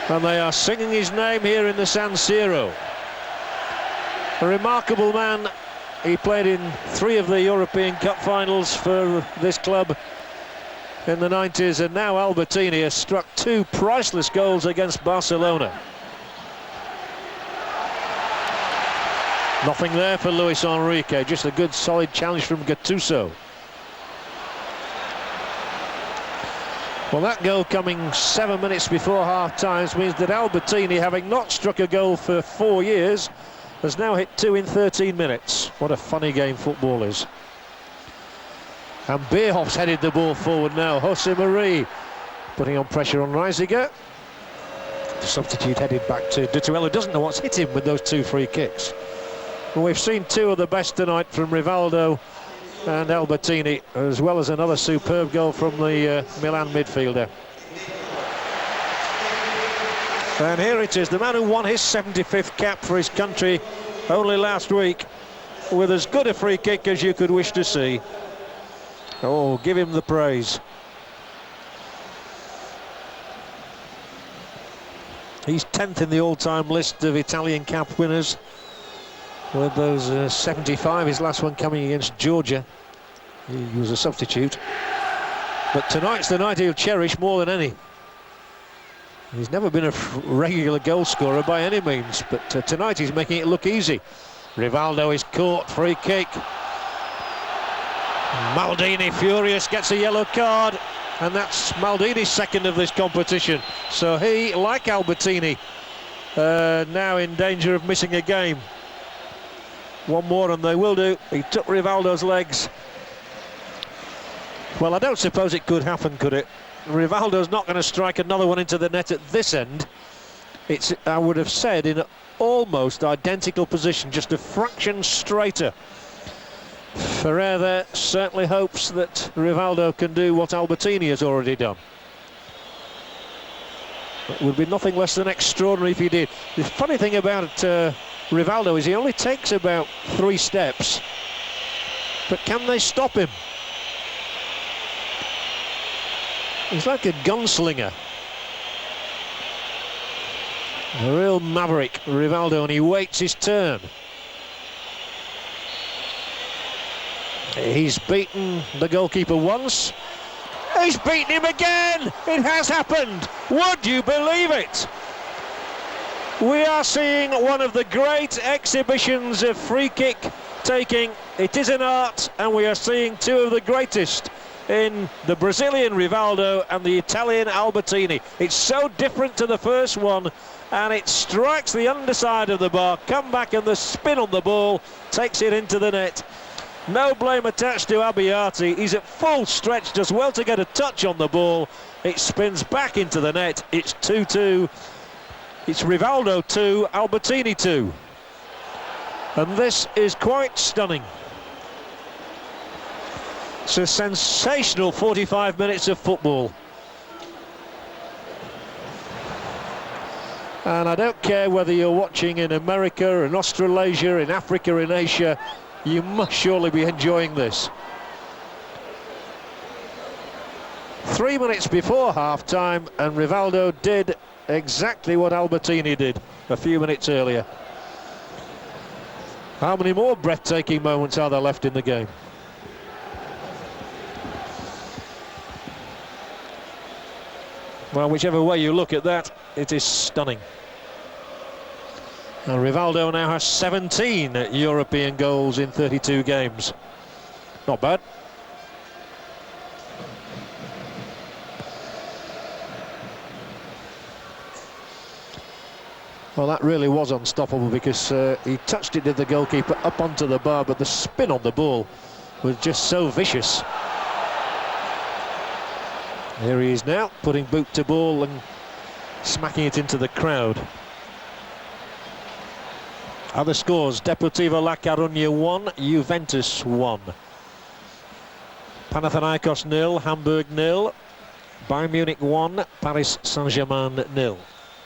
And they are singing his name here in the San Siro. A remarkable man. He played in 3 of the European Cup finals for this club in the 90s, and now Albertini has struck 2 priceless goals against Barcelona. Nothing there for Luis Enrique, just a good solid challenge from Gattuso. Well, that goal coming 7 minutes before half-time means that Albertini, having not struck a goal for 4 years, has now hit 2 in 13 minutes. What a funny game football is. And Bierhoff's headed the ball forward now. Jose Marie putting on pressure on Reisiger. The substitute headed back to Dutuel, who doesn't know what's hit him with those 2 free kicks. Well, we've seen 2 of the best tonight from Rivaldo and Albertini, as well as another superb goal from the Milan midfielder. And here it is, the man who won his 75th cap for his country only last week, with as good a free kick as you could wish to see. Oh, give him the praise. He's 10th in the all-time list of Italian cap winners, with those 75, his last one coming against Georgia. He was a substitute. But tonight's the night he'll cherish more than any. He's never been a regular goal scorer by any means, but tonight he's making it look easy. Rivaldo is caught, free kick. Maldini, furious, gets a yellow card, and that's Maldini's 2nd of this competition. So he, like Albertini, now in danger of missing a game. One more and they will do. He took Rivaldo's legs. Well, I don't suppose it could happen, could it? Rivaldo's not going to strike another one into the net at this end. It's, I would have said, in almost identical position, just a fraction straighter. Ferreira certainly hopes that Rivaldo can do what Albertini has already done. It would be nothing less than extraordinary if he did. The funny thing about Rivaldo is he only takes about 3 steps, but can they stop him? He's like a gunslinger. A real maverick, Rivaldo, and he waits his turn. He's beaten the goalkeeper once. He's beaten him again! It has happened! Would you believe it? We are seeing one of the great exhibitions of free kick taking. It is an art, and we are seeing 2 of the greatest in the Brazilian Rivaldo and the Italian Albertini. It's so different to the first one, and it strikes the underside of the bar, come back, and the spin on the ball takes it into the net. No blame attached to Abbiati. He's at full stretch, does well to get a touch on the ball. It spins back into the net. It's 2-2. It's Rivaldo 2, Albertini 2. And this is quite stunning. It's a sensational 45 minutes of football. And I don't care whether you're watching in America, in Australasia, in Africa, in Asia, you must surely be enjoying this. 3 minutes before half-time, and Rivaldo did exactly what Albertini did a few minutes earlier. How many more breathtaking moments are there left in the game? Well, whichever way you look at that, it is stunning. And Rivaldo now has 17 European goals in 32 games. Not bad. Well, that really was unstoppable, because he touched it to the goalkeeper up onto the bar, but the spin on the ball was just so vicious. Here he is now, putting boot to ball and smacking it into the crowd. Other scores: Deportivo La Coruña 1, Juventus 1. Panathinaikos 0, Hamburg 0. Bayern Munich 1, Paris Saint-Germain 0.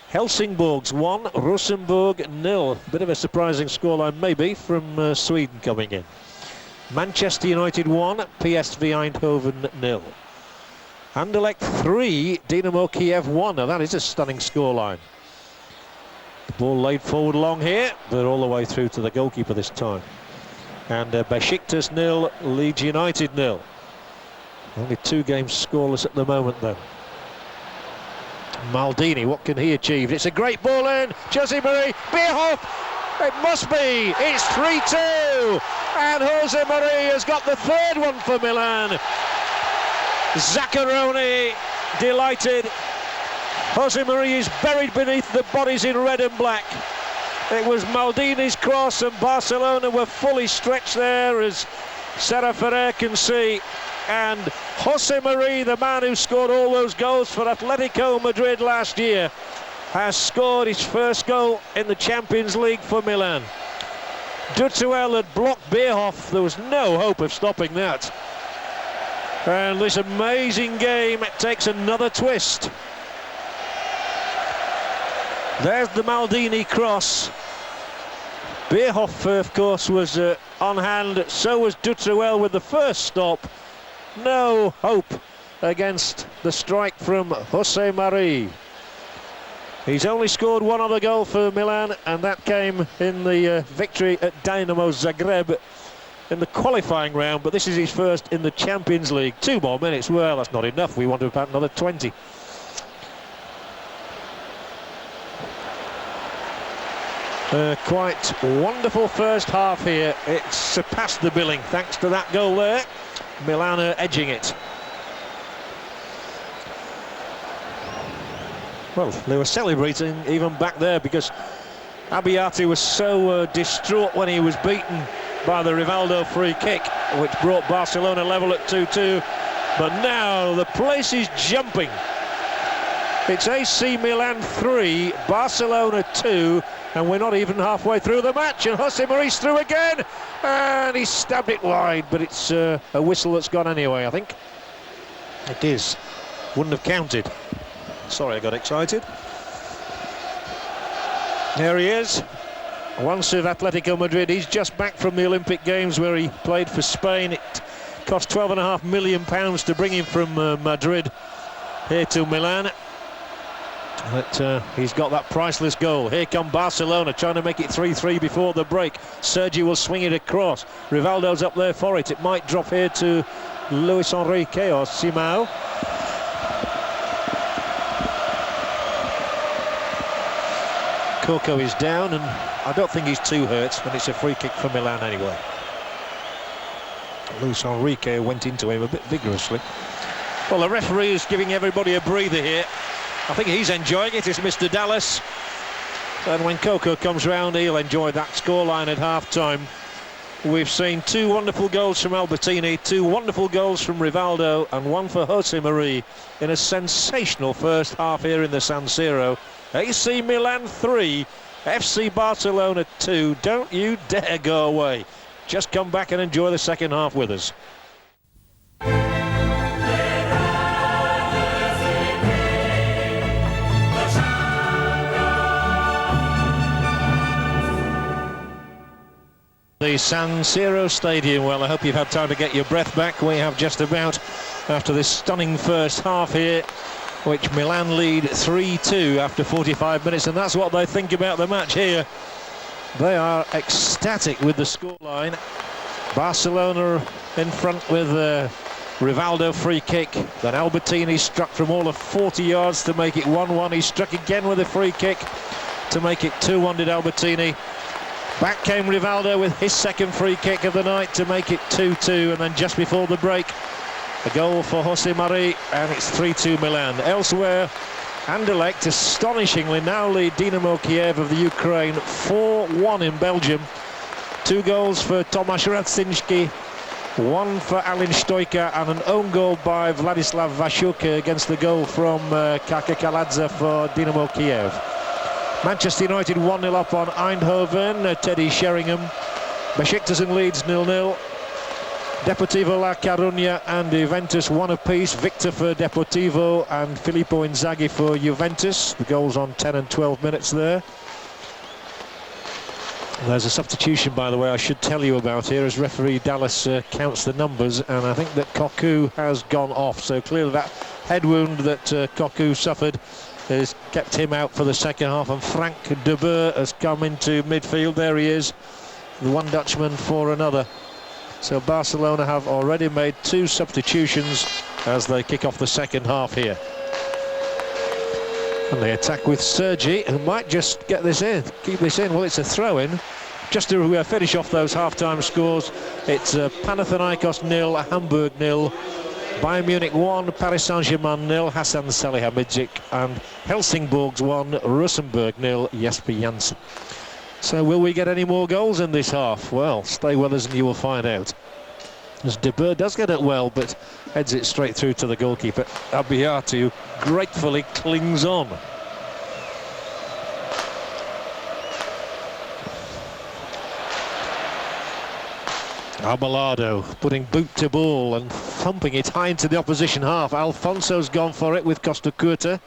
Helsingborg's 1, Rosenborg 0. Bit of a surprising scoreline maybe from Sweden coming in. Manchester United 1, PSV Eindhoven 0. Anderlecht 3, Dynamo Kiev 1. Now that is a stunning scoreline. The ball laid forward long here, but all the way through to the goalkeeper this time. And Besiktas 0, Leeds United 0. Only 2 games scoreless at the moment then. Maldini, what can he achieve? It's a great ball in. Jose Marie, Bierhoff. It must be. It's 3-2. And Jose Marie has got the 3rd one for Milan. Zaccaroni delighted. Jose Marie is buried beneath the bodies in red and black. It was Maldini's cross, and Barcelona were fully stretched there, as Sarah Ferrer can see. And Jose Marie, the man who scored all those goals for Atletico Madrid last year, has scored his first goal in the Champions League for Milan. Dutuel had blocked Bierhoff. There was no hope of stopping that. And this amazing game takes another twist. There's the Maldini cross. Bierhoff, of course, was on hand. So was Dutuel with the first stop. No hope against the strike from Jose Marie. He's only scored 1 other goal for Milan, and that came in the victory at Dynamo Zagreb in the qualifying round, but this is his first in the Champions League. 2 more minutes, well, that's not enough. We want about another 20. Quite wonderful first half here. It surpassed the billing thanks to that goal there. Milan are edging it. Well, they were celebrating even back there, because Abbiati was so distraught when he was beaten by the Rivaldo free kick, which brought Barcelona level at 2-2. But now the place is jumping. It's AC Milan 3, Barcelona 2, and we're not even halfway through the match. And Jose Mari's through again, and he stabbed it wide, but it's a whistle that's gone anyway, I think. It is. Wouldn't have counted. Sorry, I got excited. There he is. Once of Atletico Madrid. He's just back from the Olympic Games where he played for Spain. It cost £12.5 million to bring him from Madrid here to Milan. But he's got that priceless goal. Here come Barcelona trying to make it 3-3 before the break. Sergi will swing it across. Rivaldo's up there for it. It might drop here to Luis Enrique or Simao. Coco is down, and I don't think he's too hurt, and it's a free kick for Milan anyway. Luis Enrique went into him a bit vigorously. Well, the referee is giving everybody a breather here. I think he's enjoying it. It's Mr. Dallas. And when Coco comes round, he'll enjoy that scoreline at half-time. We've seen two wonderful goals from Albertini, two wonderful goals from Rivaldo, and one for Jose Mari in a sensational first half here in the San Siro. AC Milan 3, FC Barcelona 2. Don't you dare go away. Just come back and enjoy the second half with us. The San Siro Stadium. Well, I hope you've had time to get your breath back. We have just about, after this stunning first half here, which Milan lead 3-2 after 45 minutes, and that's what they think about the match here. They are ecstatic with the scoreline. Barcelona in front with a Rivaldo free kick. Then Albertini struck from all of 40 yards to make it 1-1. He struck again with a free kick to make it 2-1, did Albertini. Back came Rivaldo with his second free kick of the night to make it 2-2, and then just before the break, a goal for Jose Mari, and it's 3-2 Milan. Elsewhere, Anderlecht astonishingly now lead Dynamo Kiev of the Ukraine 4-1 in Belgium. Two goals for Tomasz Radzinski, one for Alin Stoica, and an own goal by Vladislav Vashuk against the goal from Kaka Kaladze for Dynamo Kiev. Manchester United 1-0 up on Eindhoven, Teddy Sheringham. Besiktas and Leeds 0-0. Deportivo La Coruña and Juventus 1 apiece. Victor for Deportivo and Filippo Inzaghi for Juventus. The goals on 10 and 12 minutes there. There's a substitution, by the way, I should tell you about here, as referee Dallas counts the numbers, and I think that Cocu has gone off. So clearly that head wound that Cocu suffered has kept him out for the second half, and Frank de Boer has come into midfield. There he is, the one Dutchman for another. So Barcelona have already made two substitutions as they kick off the second half here. And they attack with Sergi, who might just get this in, keep this in. Well, it's a throw-in. Just to finish off those half-time scores, it's Panathinaikos 0, Hamburg 0, Bayern Munich 1, Paris Saint-Germain 0, Hassan Salihamidzic, and Helsingborg's 1, Rosenborg 0, Jesper Janssen. So will we get any more goals in this half? Well, stay with us and you will find out. As De Boer does get it well, but heads it straight through to the goalkeeper, Abbiati, who gratefully clings on. Abelardo putting boot to ball and thumping it high into the opposition half. Alfonso's gone for it with Costa Curta.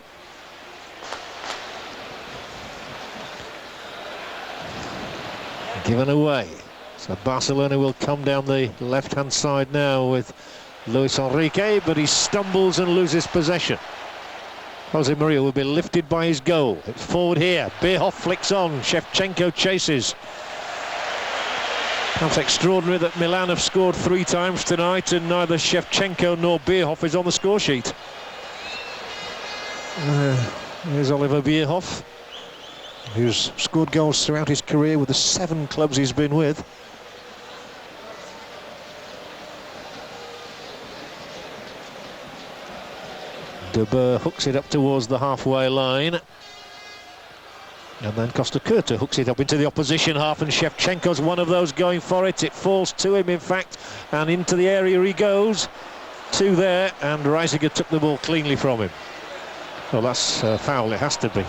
Given away. So Barcelona will come down the left-hand side now with Luis Enrique, but he stumbles and loses possession. Jose Maria will be lifted by his goal. It's forward here. Bierhoff flicks on. Shevchenko chases. That's extraordinary that Milan have scored 3 times tonight and neither Shevchenko nor Bierhoff is on the score sheet. Here's Oliver Bierhoff, who's scored goals throughout his career with the 7 clubs he's been with. De Boer hooks it up towards the halfway line. And then Costa Curta hooks it up into the opposition half, and Shevchenko's one of those going for it. It falls to him, in fact, and into the area he goes. Two there, and Reisiger took the ball cleanly from him. Well, that's foul, it has to be.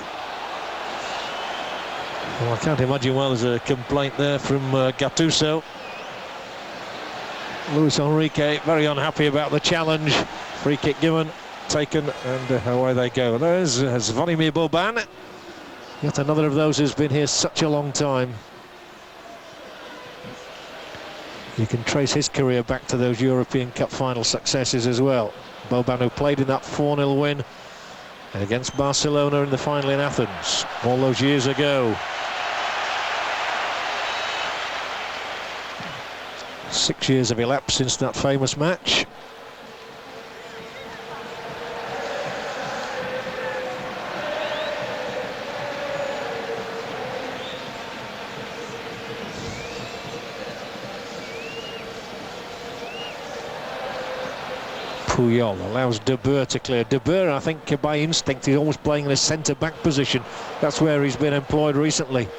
Well, I can't imagine why there's a complaint there from Gattuso. Luis Enrique very unhappy about the challenge. Free kick given, taken, and away they go. There's Zvonimir Boban. Yet another of those who's been here such a long time. You can trace his career back to those European Cup final successes as well. Boban, who played in that 4-0 win against Barcelona in the final in Athens all those years ago. 6 years have elapsed since that famous match. Puyol allows De Boer to clear. De Boer, I think, by instinct, is almost playing in a centre-back position. That's where he's been employed recently.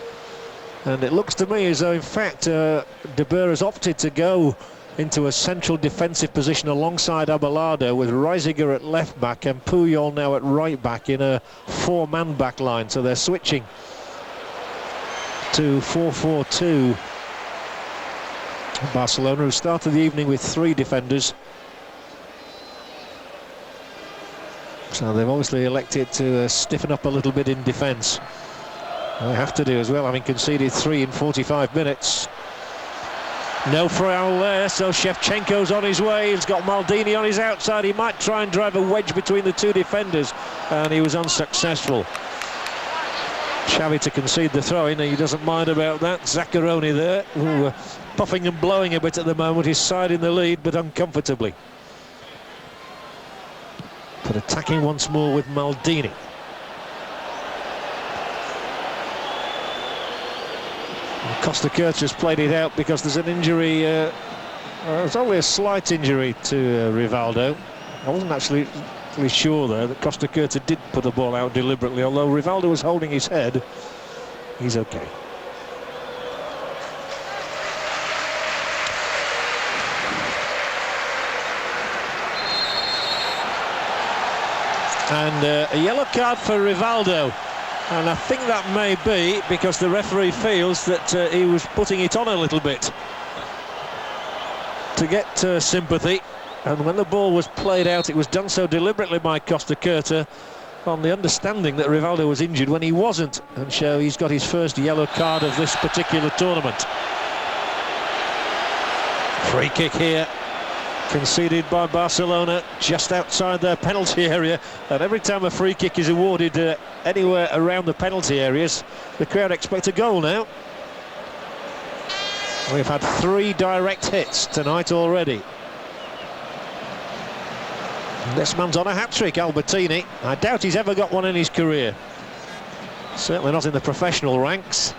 And it looks to me as though, in fact, De Boer has opted to go into a central defensive position alongside Abelardo, with Reisiger at left-back and Puyol now at right-back in a four-man back line. So they're switching to 4-4-2. Barcelona, who started the evening with 3 defenders. So they've obviously elected to stiffen up a little bit in defence. They have to do as well, having conceded 3 in 45 minutes. No foul there, so Shevchenko's on his way. He's got Maldini on his outside. He might try and drive a wedge between the 2 defenders, and he was unsuccessful. Xavi to concede the throw-in, he doesn't mind about that. Zaccheroni there, puffing and blowing a bit at the moment. His side in the lead, but uncomfortably. But attacking once more with Maldini. And Costa Curta's played it out because there's an injury. It's only a slight injury to Rivaldo. I wasn't actually sure there that Costa Curta did put the ball out deliberately, although Rivaldo was holding his head. He's okay. And a yellow card for Rivaldo, and I think that may be because the referee feels that he was putting it on a little bit to get sympathy, and when the ball was played out it was done so deliberately by Costa Curta on the understanding that Rivaldo was injured when he wasn't, and so he's got his first yellow card of this particular tournament. Free kick here, conceded by Barcelona just outside their penalty area, and every time a free kick is awarded anywhere around the penalty areas, the crowd expect a goal now. We've had 3 direct hits tonight already. And this man's on a hat-trick, Albertini. I doubt he's ever got one in his career. Certainly not in the professional ranks.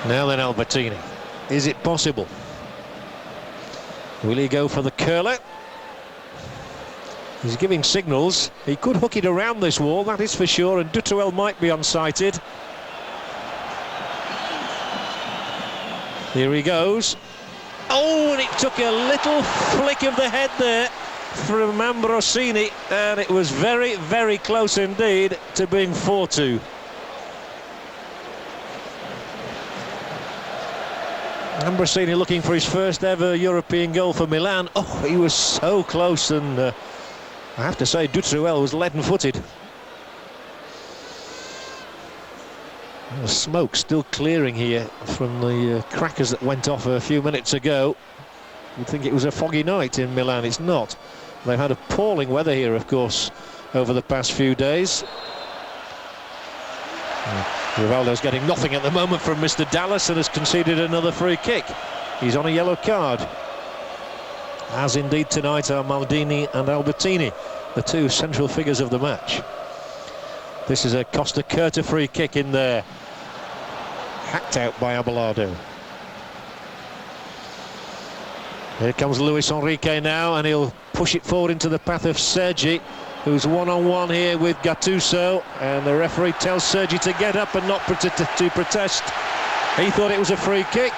Now then, Albertini, is it possible? Will he go for the curler? He's giving signals. He could hook it around this wall, that is for sure, and Dutrell might be unsighted. Here he goes. Oh, and it took a little flick of the head there from Ambrosini, and it was very, very close indeed to being 4-2. Ambrosini looking for his first ever European goal for Milan. Oh, he was so close, and I have to say Dutrell was leaden-footed. The smoke still clearing here from the crackers that went off a few minutes ago. You'd think it was a foggy night in Milan. It's not. They've had appalling weather here, of course, over the past few days. Rivaldo's getting nothing at the moment from Mr. Dallas and has conceded another free kick. He's on a yellow card, as indeed tonight are Maldini and Albertini, the 2 central figures of the match. This is a Costa Curta free kick in there. hacked out by Abelardo. Here comes Luis Enrique now, and he'll push it forward into the path of Sergi, who's one-on-one here with Gattuso, and the referee tells Sergi to get up and not to protest. He thought it was a free kick.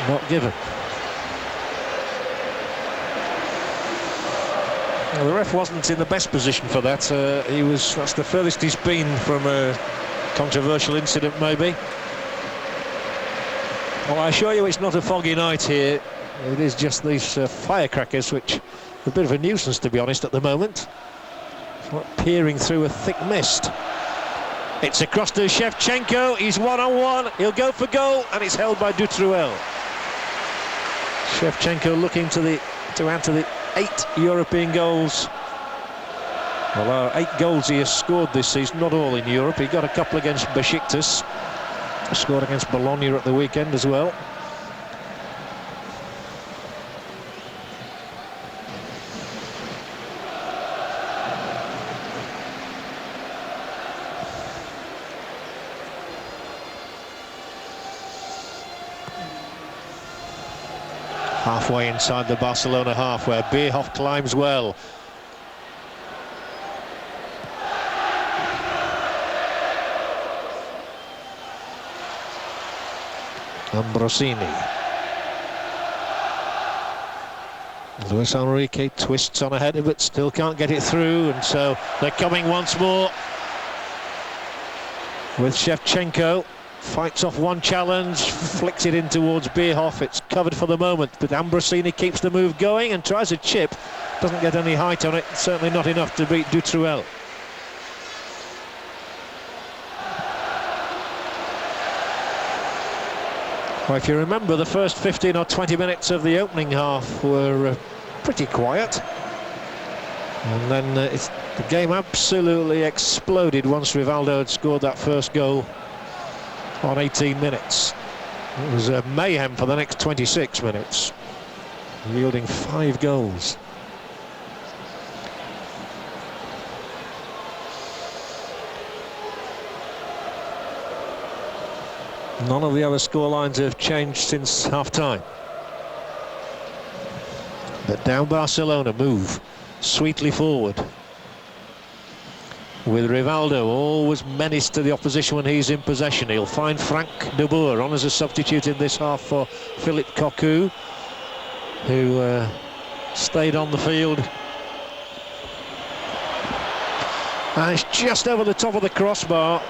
Not given. Well, the ref wasn't in the best position for that. That's the furthest he's been from a controversial incident, maybe. Well, I assure you it's not a foggy night here. It is just these firecrackers, which are a bit of a nuisance, to be honest, at the moment. It's like peering through a thick mist. It's across to Shevchenko. He's one-on-one. He'll go for goal, and it's held by Dutruel. Shevchenko looking to add to the 8 European goals. Well, 8 goals he has scored this season, not all in Europe. He got a couple against Besiktas. Scored against Bologna at the weekend as well. Halfway inside the Barcelona half, where Bierhoff climbs well. Ambrosini. Luis Enrique twists on ahead of it, still can't get it through, and so they're coming once more with Shevchenko. Fights off one challenge, flicks it in towards Bierhoff. It's covered for the moment, but Ambrosini keeps the move going and tries a chip. Doesn't get any height on it, certainly not enough to beat Dutruel. Well, if you remember, the first 15 or 20 minutes of the opening half were pretty quiet. And then the game absolutely exploded once Rivaldo had scored that first goal on 18 minutes. It was mayhem for the next 26 minutes, yielding 5 goals. None of the other scorelines have changed since half-time. But now Barcelona move sweetly forward, with Rivaldo always menace to the opposition when he's in possession. He'll find Frank de Boer on as a substitute in this half for Philippe Cocu, who stayed on the field. And it's just over the top of the crossbar.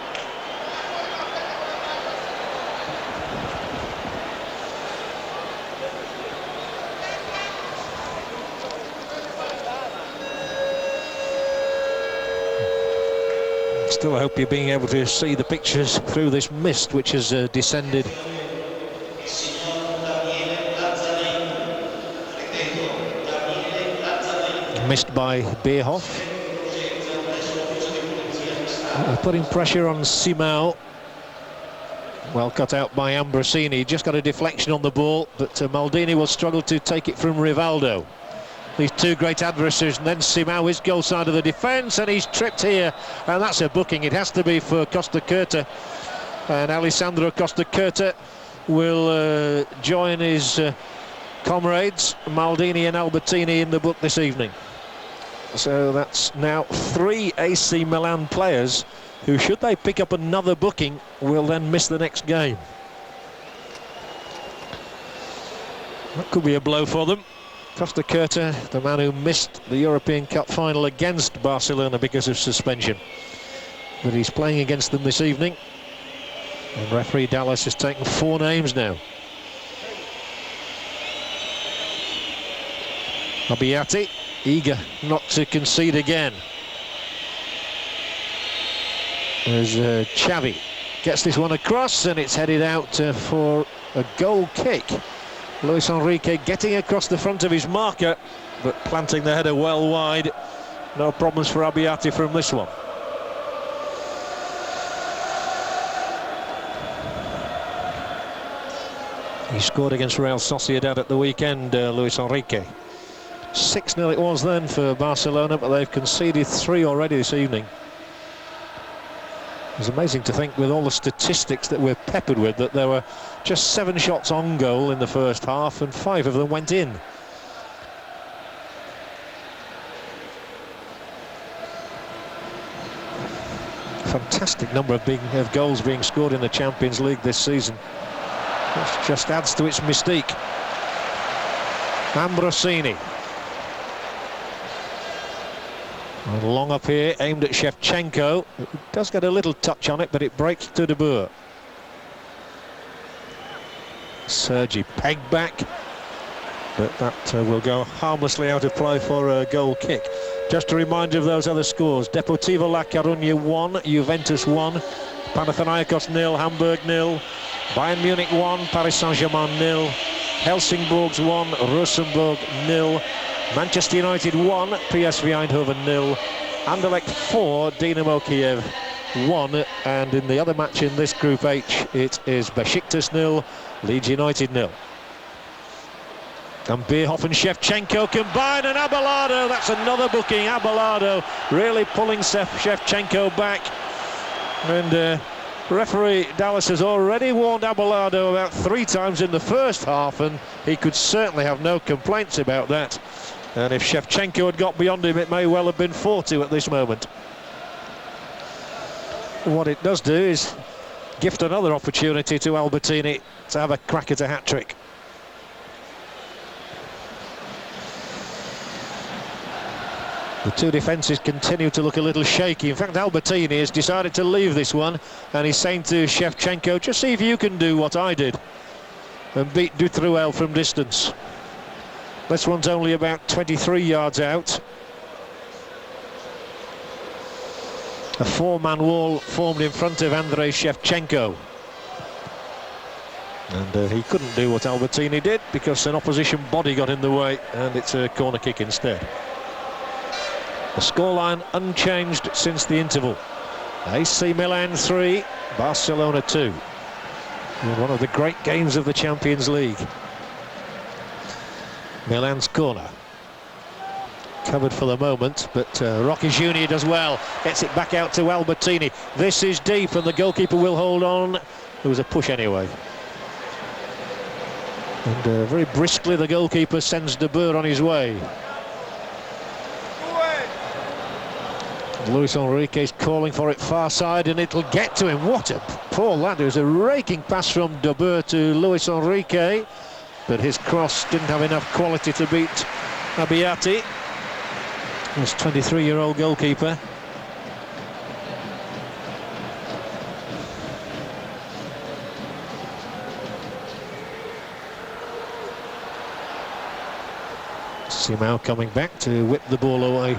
Still hope you're being able to see the pictures through this mist which has descended. Missed by Bierhoff. Putting pressure on Simao. Well cut out by Ambrosini. Just got a deflection on the ball, but Maldini will struggle to take it from Rivaldo. These two great adversaries, and then Simao, his goal side of the defence, and he's tripped here, and that's a booking. It has to be for Costa Curta, and Alessandro Costa Curta will join his comrades Maldini and Albertini in the book this evening. So that's now 3 AC Milan players who, should they pick up another booking, will then miss the next game. That could be a blow for them. Costa Curta, the man who missed the European Cup final against Barcelona because of suspension. But he's playing against them this evening. And referee Dallas has taken 4 names now. Abbiati, eager not to concede again. There's Xavi, gets this one across, and it's headed out for a goal kick. Luis Enrique getting across the front of his marker, but planting the header well wide. No problems for Abbiati from this one. He scored against Real Sociedad at the weekend, Luis Enrique. 6-0 it was then for Barcelona, but they've conceded 3 already this evening. It's amazing to think, with all the statistics that we're peppered with, that there were just 7 shots on goal in the first half and 5 of them went in. Fantastic number of goals being scored in the Champions League this season. Which just adds to its mystique. Ambrosini. And long up here, aimed at Shevchenko. It does get a little touch on it, but it breaks to De Boer. Sergi pegged back, but that will go harmlessly out of play for a goal kick. Just a reminder of those other scores. Deportivo La Coruña 1, Juventus 1, Panathinaikos 0, Hamburg 0, Bayern Munich 1, Paris Saint-Germain 0, Helsingborg's 1, Rosenborg 0, Manchester United 1, PSV Eindhoven 0, Anderlecht 4, Dinamo Kiev 1, and in the other match in this Group H, it is Besiktas 0, Leeds United 0. And Bierhoff and Shevchenko combine, and Abelardo, that's another booking. Abelardo really pulling Shevchenko back. And referee Dallas has already warned Abelardo about 3 times in the first half, and he could certainly have no complaints about that. And if Shevchenko had got beyond him, it may well have been 4-2 at this moment. What it does do is gift another opportunity to Albertini to have a crack at a hat-trick. The two defences continue to look a little shaky. In fact, Albertini has decided to leave this one, and he's saying to Shevchenko, just see if you can do what I did and beat Dutruel from distance. This one's only about 23 yards out. A 4-man wall formed in front of Andrei Shevchenko. And he couldn't do what Albertini did because an opposition body got in the way, and it's a corner kick instead. The scoreline unchanged since the interval. AC Milan 3, Barcelona 2. In one of the great games of the Champions League. Milan's corner. Covered for the moment, but Rocky Junior does well. Gets it back out to Albertini. This is deep, and the goalkeeper will hold on. There was a push anyway. And very briskly the goalkeeper sends De Boer on his way. Luis Enrique's calling for it far side, and it'll get to him. What a poor lad. It was a raking pass from De Boer to Luis Enrique, but his cross didn't have enough quality to beat Abiati. This 23-year-old goalkeeper. Simao coming back to whip the ball away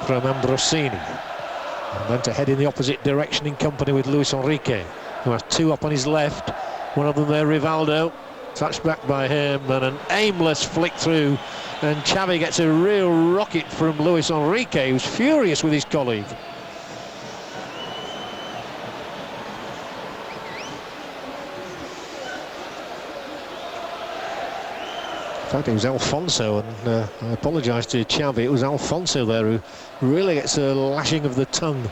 from Ambrosini, and went ahead in the opposite direction in company with Luis Enrique, who has 2 up on his left. One of them there, Rivaldo, touched back by him, and an aimless flick through, and Xavi gets a real rocket from Luis Enrique, who's furious with his colleague. In fact, it was Alfonso, and I apologise to Xavi, it was Alfonso there who really gets a lashing of the tongue.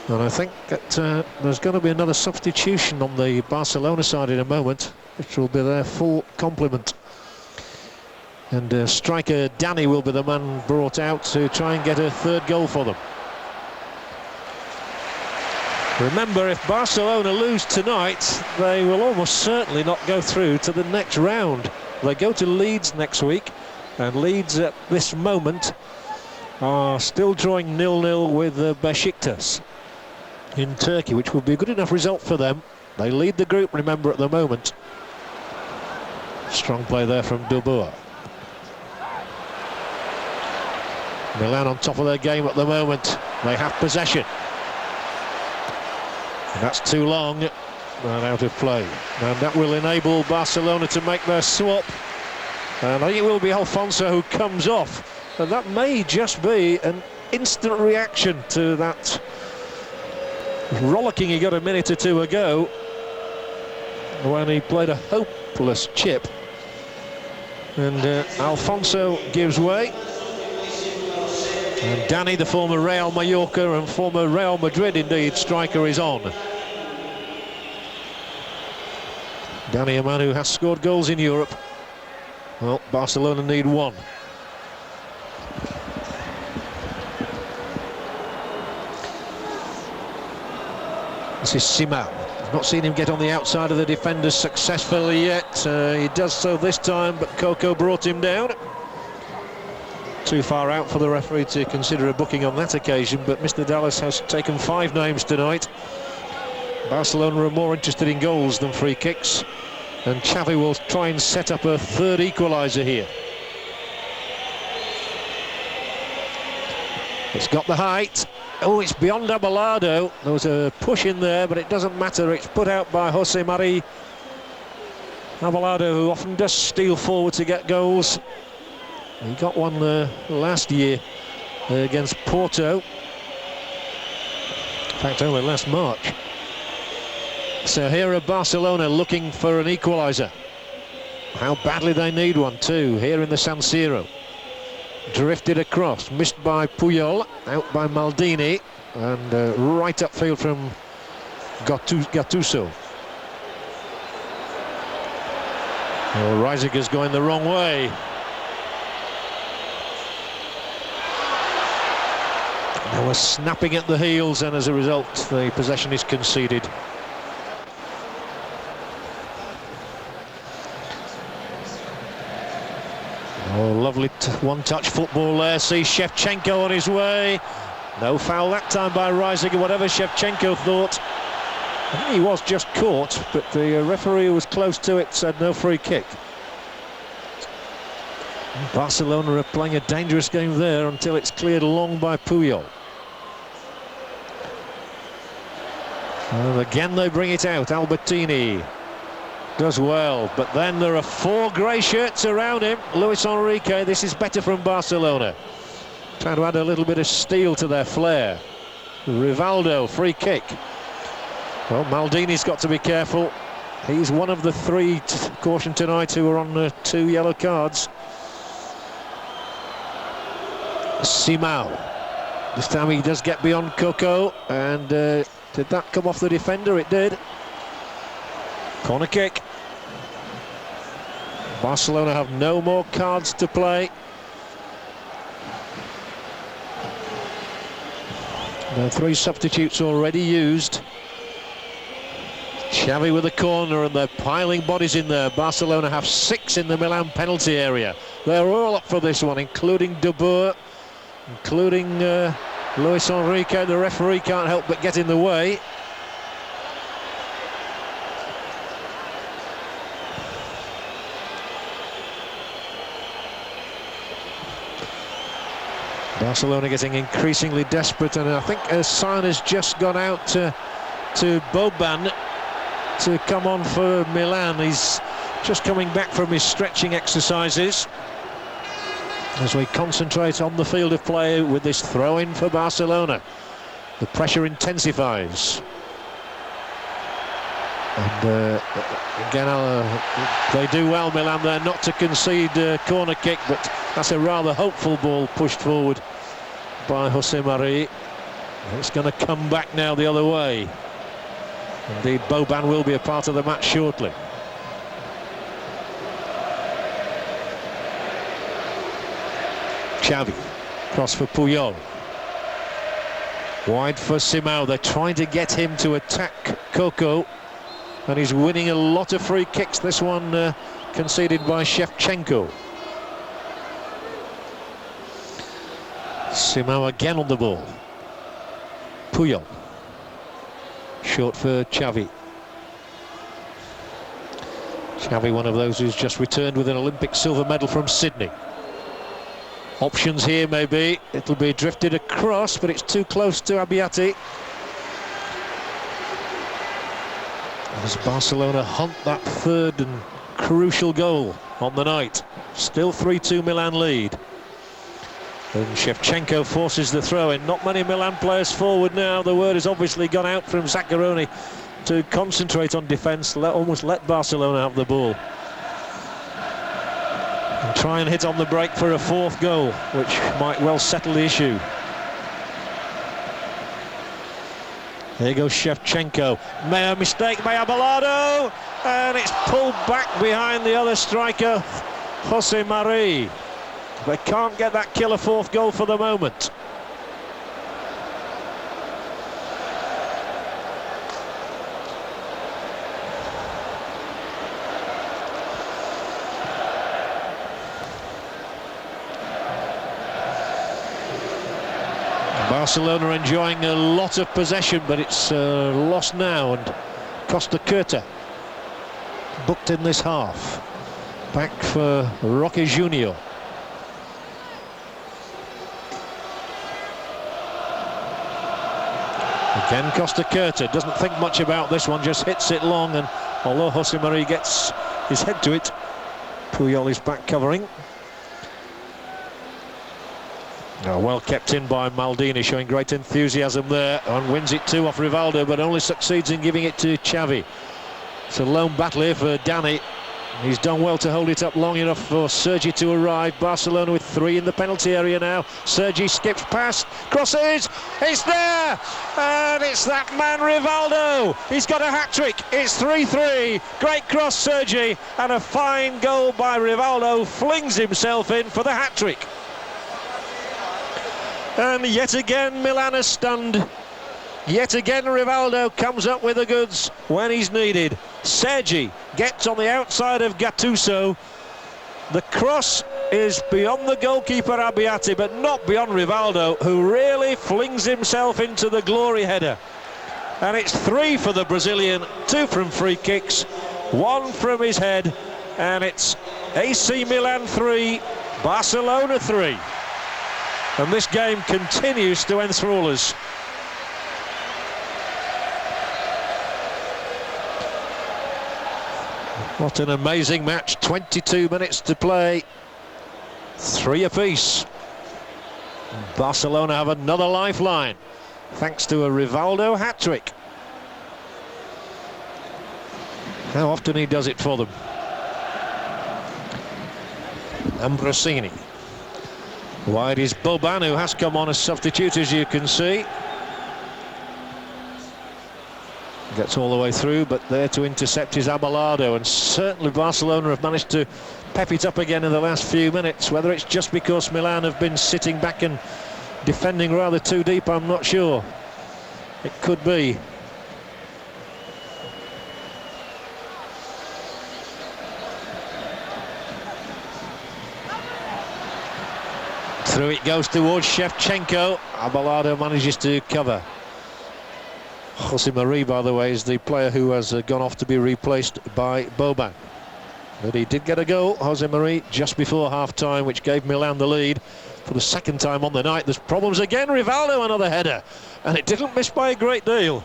And I think that there's going to be another substitution on the Barcelona side in a moment, which will be their full complement. And striker Danny will be the man brought out to try and get a 3rd goal for them. Remember, if Barcelona lose tonight, they will almost certainly not go through to the next round. They go to Leeds next week, and Leeds at this moment are still drawing 0-0 with Besiktas in Turkey, which would be a good enough result for them. They lead the group, remember, at the moment. Strong play there from De Boer. Milan on top of their game at the moment. They have possession. And that's too long and out of play. And that will enable Barcelona to make their swap. And I think it will be Alfonso who comes off. And that may just be an instant reaction to that rollicking he got a minute or 2 ago when he played a hopeless chip. And Alfonso gives way. And Danny, the former Real Mallorca and former Real Madrid indeed striker, is on. Danny, a man who has scored goals in Europe. Well, Barcelona need one. This is Simão. I've not seen him get on the outside of the defenders successfully yet. He does so this time, but Coco brought him down. Too far out for the referee to consider a booking on that occasion, but Mr. Dallas has taken 5 names tonight. Barcelona are more interested in goals than free kicks, and Xavi will try and set up a third equaliser here. It's got the height. Oh, it's beyond Abelardo. There was a push in there, but it doesn't matter. It's put out by Jose Mari. Abelardo, who often does steal forward to get goals. He got one last year against Porto. In fact, only last March. So here are Barcelona looking for an equaliser. How badly they need one too, here in the San Siro. Drifted across, missed by Puyol, out by Maldini, and right upfield from Gattuso. Oh, Reiziger's going the wrong way. They were snapping at the heels, and as a result, the possession is conceded. Oh, lovely one-touch football there. See Shevchenko on his way. No foul that time by Reiziger, whatever Shevchenko thought. I think he was just caught, but the referee who was close to it said no free kick. Barcelona are playing a dangerous game there until it's cleared long by Puyol. And again they bring it out. Albertini does well, but then there are 4 grey shirts around him. Luis Enrique, this is better from Barcelona. Trying to add a little bit of steel to their flair. Rivaldo, free kick. Well, Maldini's got to be careful. He's one of the 3 caution tonight who are on 2 yellow cards. Simão. This time he does get beyond Coco, and did that come off the defender? It did. Corner kick. Barcelona have no more cards to play. There are 3 substitutes already used. Xavi with a corner, and they're piling bodies in there. Barcelona have 6 in the Milan penalty area. They're all up for this one, including De Boer, including Luis Enrique. The referee can't help but get in the way. Barcelona getting increasingly desperate, and I think a sign has just gone out to Boban to come on for Milan. He's just coming back from his stretching exercises as we concentrate on the field of play with this throw-in for Barcelona. The pressure intensifies. And again, they do well, Milan, there, not to concede a corner kick, but that's a rather hopeful ball pushed forward by Jose Mari. It's going to come back now the other way. Indeed, Boban will be a part of the match shortly. Xavi, cross for Puyol. Wide for Simão. They're trying to get him to attack Coco, and he's winning a lot of free kicks. This one conceded by Shevchenko. Simão again on the ball. Puyol. Short for Xavi. Xavi, one of those who's just returned with an Olympic silver medal from Sydney. Options here maybe. It'll be drifted across, but it's too close to Abiati. As Barcelona hunt that third and crucial goal on the night. Still 3-2 Milan lead. And Shevchenko forces the throw-in. Not many Milan players forward now. The word has obviously gone out from Zaccheroni to concentrate on defence, almost let Barcelona have the ball. And try and hit on the break for a 4th goal, which might well settle the issue. Here goes Shevchenko. A mistake by Abelardo, and it's pulled back behind the other striker, Jose Mari. They can't get that killer fourth goal for the moment. Barcelona enjoying a lot of possession, but it's lost now, and Costa Curta booked in this half. Back for Roque Junior. Again Costa Curta doesn't think much about this one, just hits it long, and although Jose Mari gets his head to it, Puyol is back covering. Oh, well kept in by Maldini, showing great enthusiasm there, and wins it too off Rivaldo, but only succeeds in giving it to Xavi. It's a lone battle here for Dani. He's done well to hold it up long enough for Sergi to arrive. Barcelona with 3 in the penalty area now. Sergi skips past, crosses, it's there, and it's that man Rivaldo. He's got a hat-trick. It's 3-3. Great cross, Sergi, and a fine goal by Rivaldo. Flings himself in for the hat-trick. And yet again Milan is stunned. Yet again Rivaldo comes up with the goods when he's needed. Sergi gets on the outside of Gattuso. The cross is beyond the goalkeeper Abbiati, but not beyond Rivaldo, who really flings himself into the glory header. And it's 3 for the Brazilian, 2 from free kicks, 1 from his head, and it's AC Milan 3, Barcelona 3. And this game continues to enthrall us. What an amazing match. 22 minutes to play, 3 apiece. Barcelona have another lifeline thanks to a Rivaldo hat-trick. How often he does it for them. Ambrosini. Wide is Boban, who has come on as substitute, as you can see. Gets all the way through, but there to intercept is Abelardo, and certainly Barcelona have managed to pep it up again in the last few minutes. Whether it's just because Milan have been sitting back and defending rather too deep, I'm not sure. It could be. Through it goes towards Shevchenko. Abelardo manages to cover. Jose Mari, by the way, is the player who has gone off to be replaced by Boban. But he did get a goal, Jose Mari, just before half-time, which gave Milan the lead for the second time on the night. There's problems again. Rivaldo, another header, and it didn't miss by a great deal.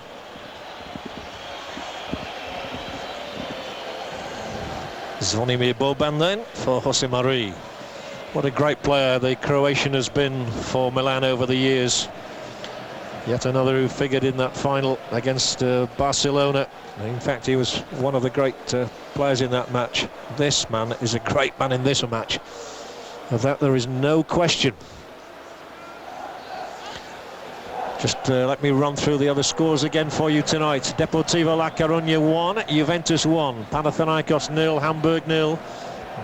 Zvonimir Boban then for Jose Mari. What a great player the Croatian has been for Milan over the years. Yet another who figured in that final against Barcelona. In fact, he was one of the great players in that match. This man is a great man in this match. Of that there is no question. Just let me run through the other scores again for you tonight. Deportivo La Coruña 1, Juventus 1, Panathinaikos 0, Hamburg 0.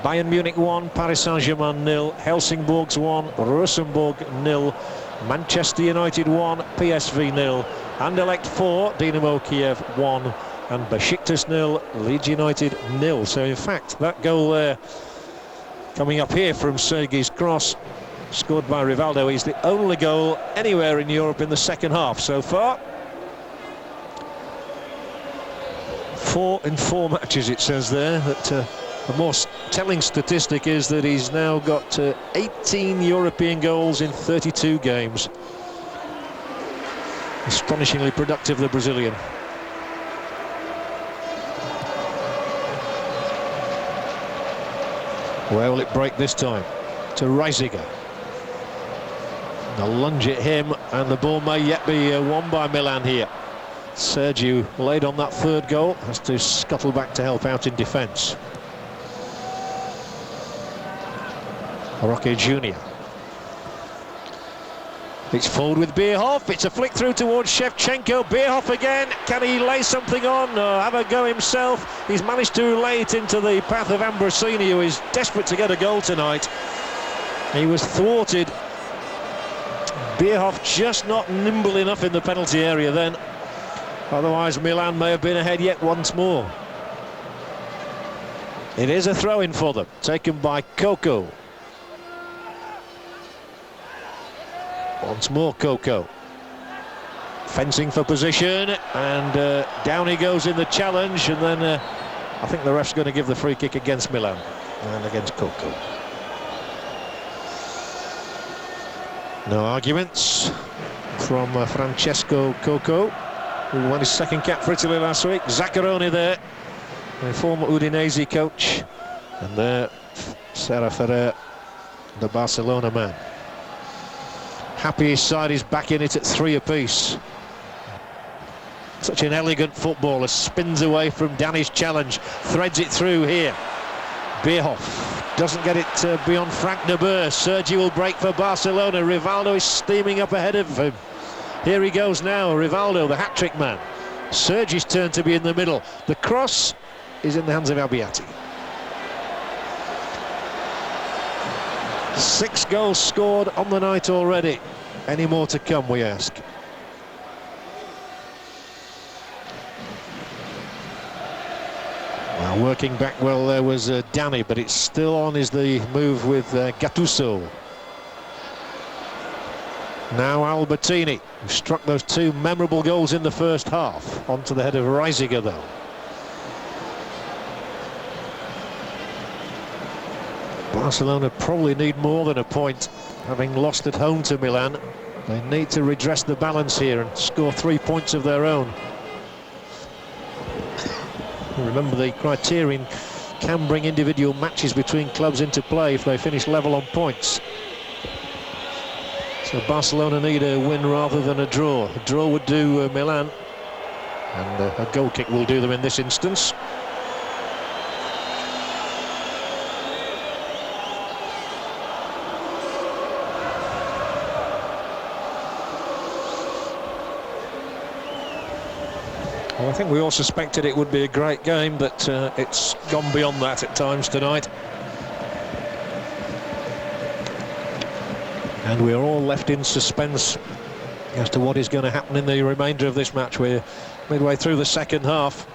Bayern Munich 1, Paris Saint-Germain 0, Helsingborgs 1, Rosenborg 0, Manchester United 1, PSV 0, Anderlecht 4, Dinamo Kiev 1, and Besiktas 0, Leeds United 0. So in fact that goal there coming up here from Sergi's cross, scored by Rivaldo, is the only goal anywhere in Europe in the second half so far. 4 in 4 matches, it says there. That the more telling statistic is that he's now got 18 European goals in 32 games. Astonishingly productive, the Brazilian. Where will it break this time? To Reisiger. A lunge at him, and the ball may yet be won by Milan here. Sergio, laid on that third goal, has to scuttle back to help out in defence. Roque Junior. It's forward with Bierhoff. It's a flick through towards Shevchenko. Bierhoff again. Can he lay something on or have a go himself? He's managed to lay it into the path of Ambrosini, who is desperate to get a goal tonight. He was thwarted. Bierhoff just not nimble enough in the penalty area then. Otherwise, Milan may have been ahead yet once more. It is a throw-in for them, taken by Coco. Once more Coco. Fencing for position, and down he goes in the challenge, and then I think the ref's going to give the free kick against Milan and against Coco. No arguments from Francesco Coco, who won his second cap for Italy last week. Zaccaroni there, the former Udinese coach, and there Serra Ferrer, the Barcelona man. Happy his side is back in it at 3 apiece. Such an elegant footballer, spins away from Danny's challenge, threads it through here. Bierhoff doesn't get it beyond Frank de Boer. Sergi will break for Barcelona. Rivaldo is steaming up ahead of him. Here he goes now, Rivaldo, the hat-trick man. Sergi's turn to be in the middle. The cross is in the hands of Albiati. 6 goals scored on the night already. Any more to come, we ask? Well, working back well there was Danny, but it's still on is the move with Gattuso. Now Albertini, who struck those 2 memorable goals in the first half, onto the head of Reisiger though. Barcelona probably need more than a point, having lost at home to Milan. They need to redress the balance here and score 3 points of their own. Remember, the criterion can bring individual matches between clubs into play if they finish level on points. So Barcelona need a win rather than a draw. A draw would do Milan, and a goal kick will do them in this instance. Well, I think we all suspected it would be a great game, but it's gone beyond that at times tonight. And we're all left in suspense as to what is going to happen in the remainder of this match. We're midway through the second half.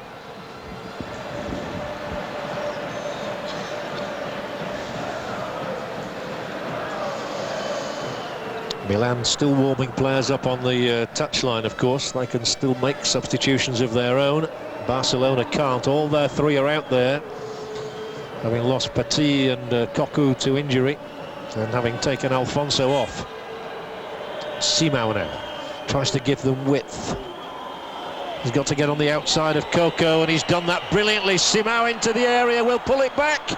Milan still warming players up on the touchline, of course. They can still make substitutions of their own. Barcelona can't. All their 3 are out there, having lost Petit and Cocu to injury, and having taken Alfonso off. Simão now tries to give them width. He's got to get on the outside of Coco, and he's done that brilliantly. Simão into the area, will pull it back.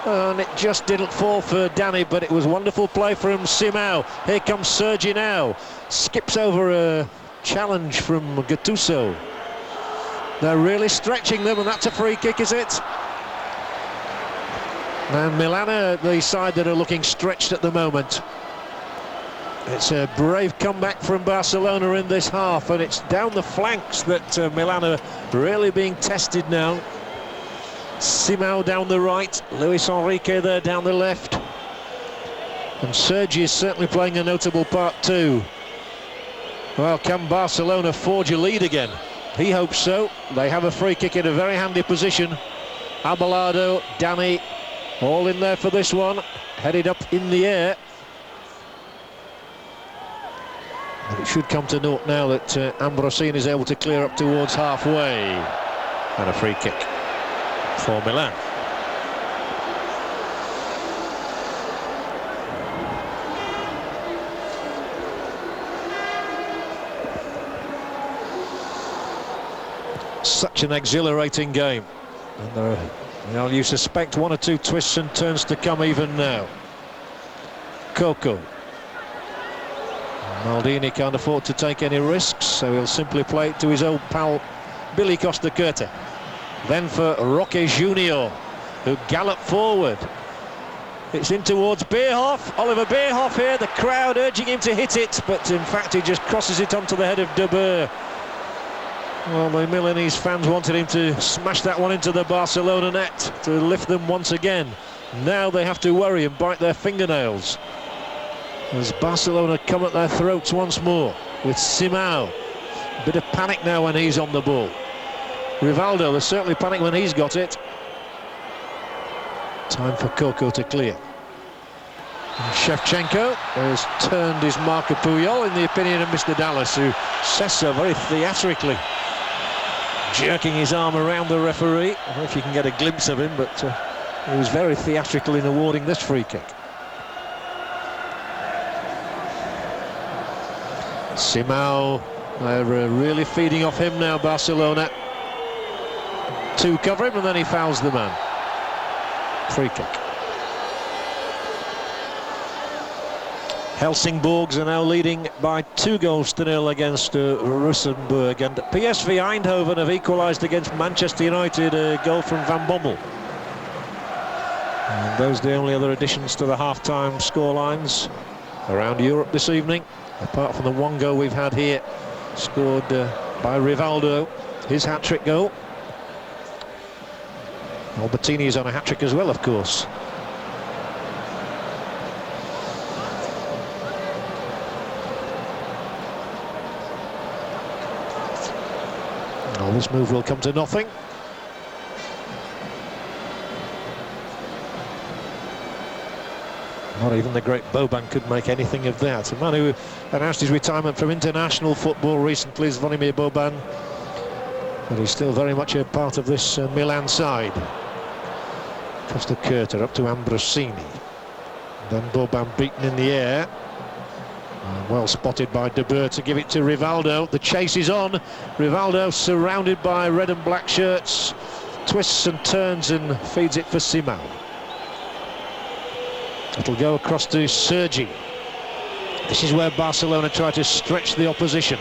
And it just didn't fall for Danny, but it was wonderful play from Simão. Here comes Sergi now. Skips over a challenge from Gattuso. They're really stretching them, and that's a free kick, is it? And Milan are the side that are looking stretched at the moment. It's a brave comeback from Barcelona in this half, and it's down the flanks that Milan are really being tested now. Simão down the right, Luis Enrique there down the left, and Sergi is certainly playing a notable part too. Well, can Barcelona forge a lead again? He hopes so. They have a free kick in a very handy position. Abelardo, Danny, all in there for this one, headed up in the air. And it should come to naught now that Ambrosini is able to clear up towards halfway. And a free kick for Milan. Such an exhilarating game, and there are, you suspect 1 or 2 twists and turns to come even now. Coco. Maldini can't afford to take any risks, so he'll simply play it to his old pal Billy Costa Curta. Then for Roque Junior, who galloped forward. It's in towards Bierhoff. Oliver Bierhoff here, the crowd urging him to hit it, but in fact he just crosses it onto the head of De Boer. Well, the Milanese fans wanted him to smash that one into the Barcelona net to lift them once again. Now they have to worry and bite their fingernails as Barcelona come at their throats once more with Simão. A bit of panic now when he's on the ball. Rivaldo, there's certainly panic when he's got it. Time for Coco to clear. And Shevchenko has turned his marker Puyol, in the opinion of Mr. Dallas, who says so very theatrically, jerking his arm around the referee. I don't know if you can get a glimpse of him, but he was very theatrical in awarding this free kick. Simão, they're really feeding off him now, Barcelona. Two cover him and then he fouls the man. Free kick. Helsingborgs are now leading by 2-0 against Rosenborg, and PSV Eindhoven have equalised against Manchester United, a goal from Van Bommel. And those are the only other additions to the half-time scorelines around Europe this evening, apart from the one goal we've had here, scored by Rivaldo, his hat-trick goal. Albertini is on a hat-trick as well, of course. Well, this move will come to nothing. Not even the great Boban could make anything of that. A man who announced his retirement from international football recently is Zvonimir Boban, but he's still very much a part of this Milan side. Costa Curta up to Ambrosini. Then Boban beaten in the air. Well spotted by De Boer to give it to Rivaldo. The chase is on. Rivaldo surrounded by red and black shirts. Twists and turns and feeds it for Simão. It'll go across to Sergi. This is where Barcelona try to stretch the opposition.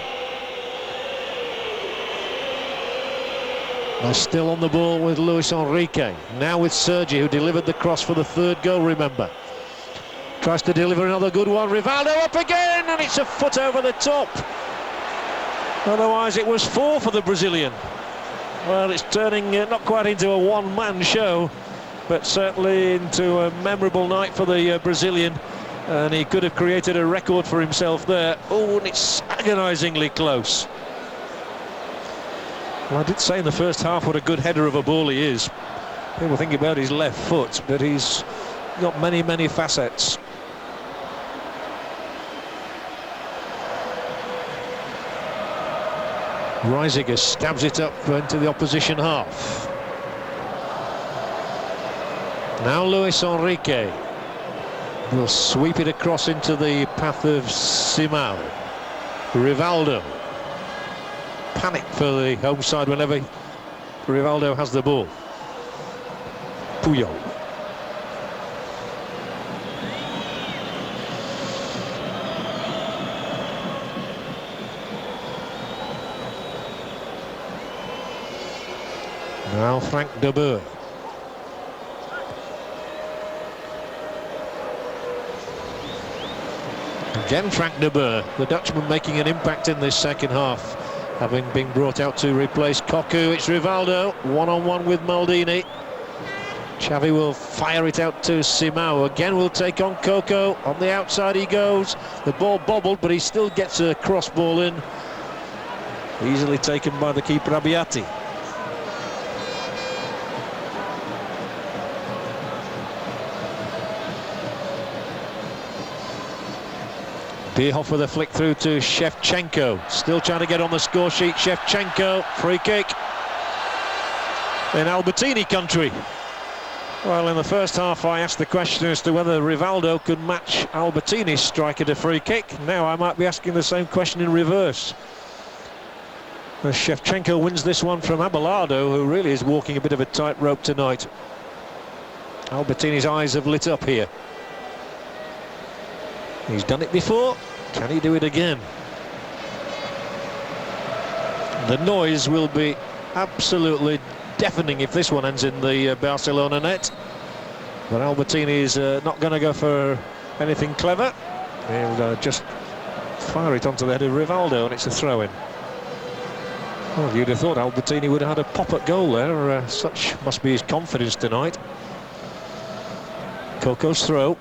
They're still on the ball with Luis Enrique. Now with Sergi, who delivered the cross for the third goal, remember. Tries to deliver another good one. Rivaldo up again, and it's a foot over the top. Otherwise it was 4 for the Brazilian. Well, it's turning not quite into a one-man show, but certainly into a memorable night for the Brazilian. And he could have created a record for himself there. Oh, and it's agonisingly close. Well, I did say in the first half what a good header of a ball he is. People think about his left foot, but he's got many, many facets. Reisiger stabs it up into the opposition half. Now Luis Enrique will sweep it across into the path of Simão. Rivaldo. Panic for the home side whenever Rivaldo has the ball. Puyol. Now Frank De Boer. Again Frank De Boer, the Dutchman making an impact in this second half, having been brought out to replace Cocu. It's Rivaldo, one-on-one with Maldini. Xavi will fire it out to Simão. Again will take on Coco. On the outside he goes. The ball bobbled, but he still gets a cross ball in. Easily taken by the keeper Abbiati. Bierhoff with a flick through to Shevchenko. Still trying to get on the score sheet. Shevchenko, free kick in Albertini country. Well, in the first half I asked the question as to whether Rivaldo could match Albertini's strike at a free kick. Now I might be asking the same question in reverse. As Shevchenko wins this one from Abelardo, who really is walking a bit of a tightrope tonight. Albertini's eyes have lit up here. He's done it before. Can he do it again? The noise will be absolutely deafening if this one ends in the Barcelona net. But Albertini is not going to go for anything clever. He'll just fire it onto the head of Rivaldo, and it's a throw-in. Well, you'd have thought Albertini would have had a pop at goal there. Such must be his confidence tonight. Coco's throw.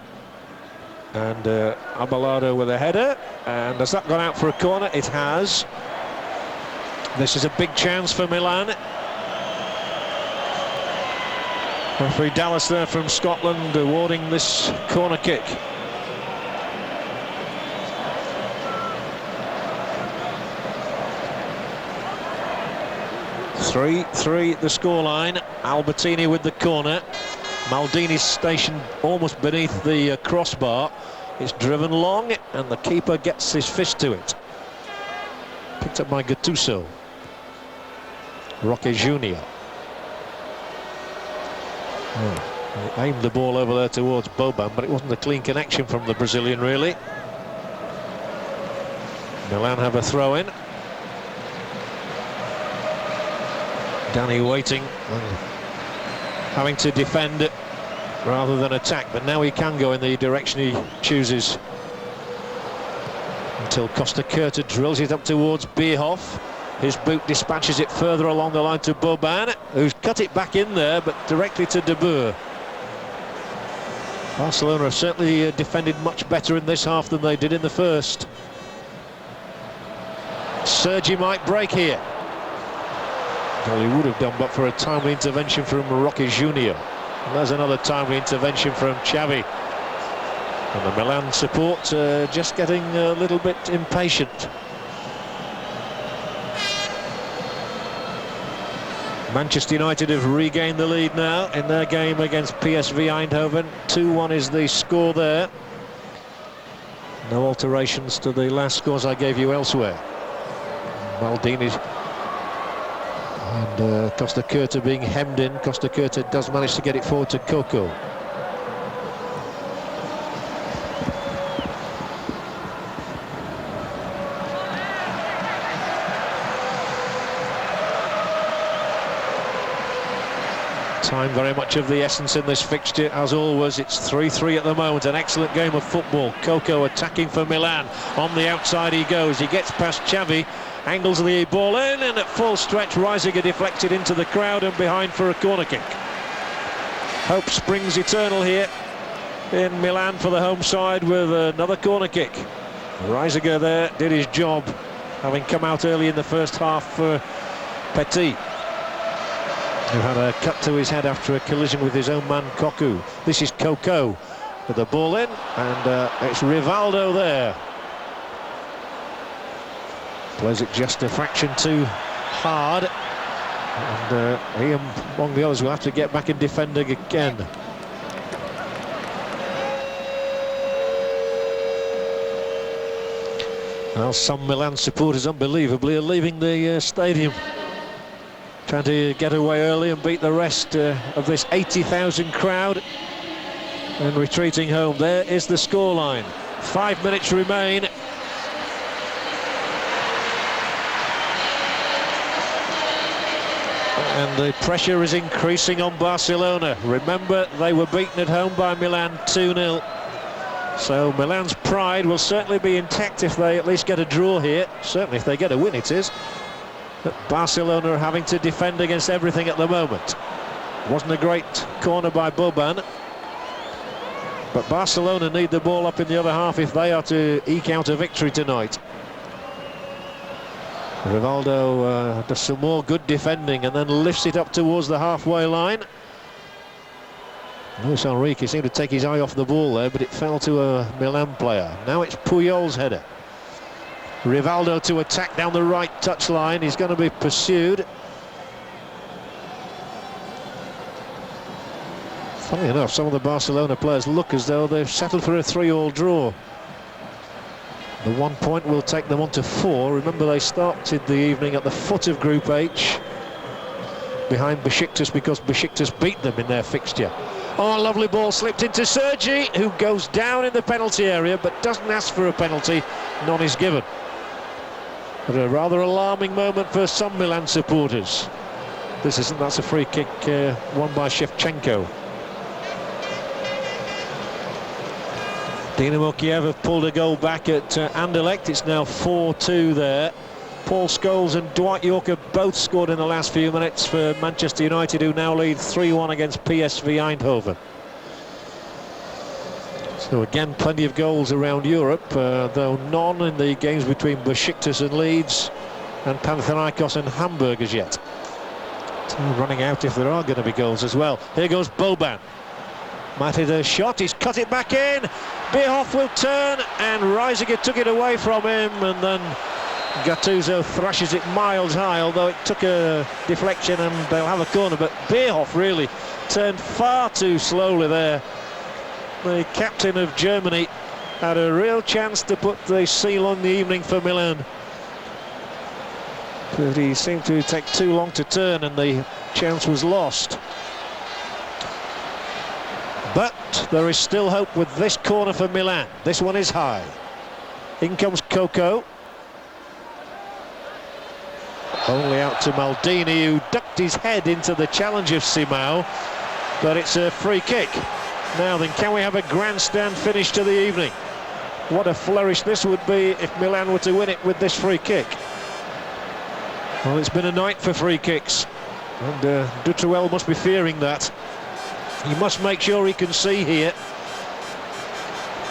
And Abelardo with a header. And has that gone out for a corner? It has. This is a big chance for Milan. Referee Dallas there from Scotland awarding this corner kick. 3-3 the scoreline. Albertini with the corner. Maldini's stationed almost beneath the crossbar. It's driven long and the keeper gets his fist to it. Picked up by Gattuso. Roque Jr. He aimed the ball over there towards Boban, but it wasn't a clean connection from the Brazilian, really. Milan have a throw-in. Danny waiting and having to defend rather than attack, but now he can go in the direction he chooses. Until Costa Curta drills it up towards Bierhoff. His boot dispatches it further along the line to Boban, who's cut it back in there, but directly to De Boer. Barcelona have certainly defended much better in this half than they did in the first. Sergi might break here. Well, he would have done but for a timely intervention from Roque Jr. And there's another timely intervention from Xavi. And the Milan support just getting a little bit impatient. Manchester United have regained the lead now in their game against PSV Eindhoven. 2-1 is the score there. No alterations to the last scores I gave you elsewhere. Maldini and Costa Curta being hemmed in. Costa Curta does manage to get it forward to Coco. Time very much of the essence in this fixture, as always. It's 3-3 at the moment. An excellent game of football. Coco attacking for Milan. On the outside he goes. He gets past Xavi. Angles the ball in, and at full stretch Reisiger deflected into the crowd and behind for a corner kick. Hope springs eternal here in Milan for the home side with another corner kick. Reisiger there did his job, having come out early in the first half for Petit, who had a cut to his head after a collision with his own man Cocu. This is Coco with the ball in, and it's Rivaldo there. Plays it just a fraction too hard, and he, among the others, will have to get back in defending again. Well, some Milan supporters, unbelievably, are leaving the stadium, trying to get away early and beat the rest of this 80,000 crowd, and retreating home. There is the scoreline. 5 minutes remain. And the pressure is increasing on Barcelona. Remember, they were beaten at home by Milan 2-0. So Milan's pride will certainly be intact if they at least get a draw here. Certainly if they get a win, it is. But Barcelona are having to defend against everything at the moment. Wasn't a great corner by Boban. But Barcelona need the ball up in the other half if they are to eke out a victory tonight. Rivaldo does some more good defending and then lifts it up towards the halfway line. Luis Enrique seemed to take his eye off the ball there, but it fell to a Milan player. Now it's Puyol's header. Rivaldo to attack down the right touchline. He's going to be pursued. Funny enough, some of the Barcelona players look as though they've settled for a 3-all draw. The 1 point will take them on to 4. Remember, they started the evening at the foot of Group H, behind Besiktas, because Besiktas beat them in their fixture. Oh, a lovely ball slipped into Sergi, who goes down in the penalty area, but doesn't ask for a penalty. None is given. But a rather alarming moment for some Milan supporters. That's a free kick won by Shevchenko. Dinamo Kiev have pulled a goal back at Anderlecht. It's now 4-2 there. Paul Scholes and Dwight York have both scored in the last few minutes for Manchester United, who now lead 3-1 against PSV Eindhoven. So again, plenty of goals around Europe, though none in the games between Besiktas and Leeds and Panathinaikos and Hamburg as yet. Time running out if there are going to be goals as well. Here goes Boban. Might hit a shot, he's cut it back in. Bierhoff will turn, and Reisiger took it away from him, and then Gattuso thrashes it miles high, although it took a deflection and they'll have a corner. But Bierhoff really turned far too slowly there. The captain of Germany had a real chance to put the seal on the evening for Milan, but he seemed to take too long to turn and the chance was lost. But there is still hope with this corner for Milan. This one is high. In comes Coco. Only out to Maldini, who ducked his head into the challenge of Simao, but it's a free kick. Now then, can we have a grandstand finish to the evening? What a flourish this would be if Milan were to win it with this free kick. Well, it's been a night for free kicks, and Dutreuil must be fearing that. He must make sure he can see here.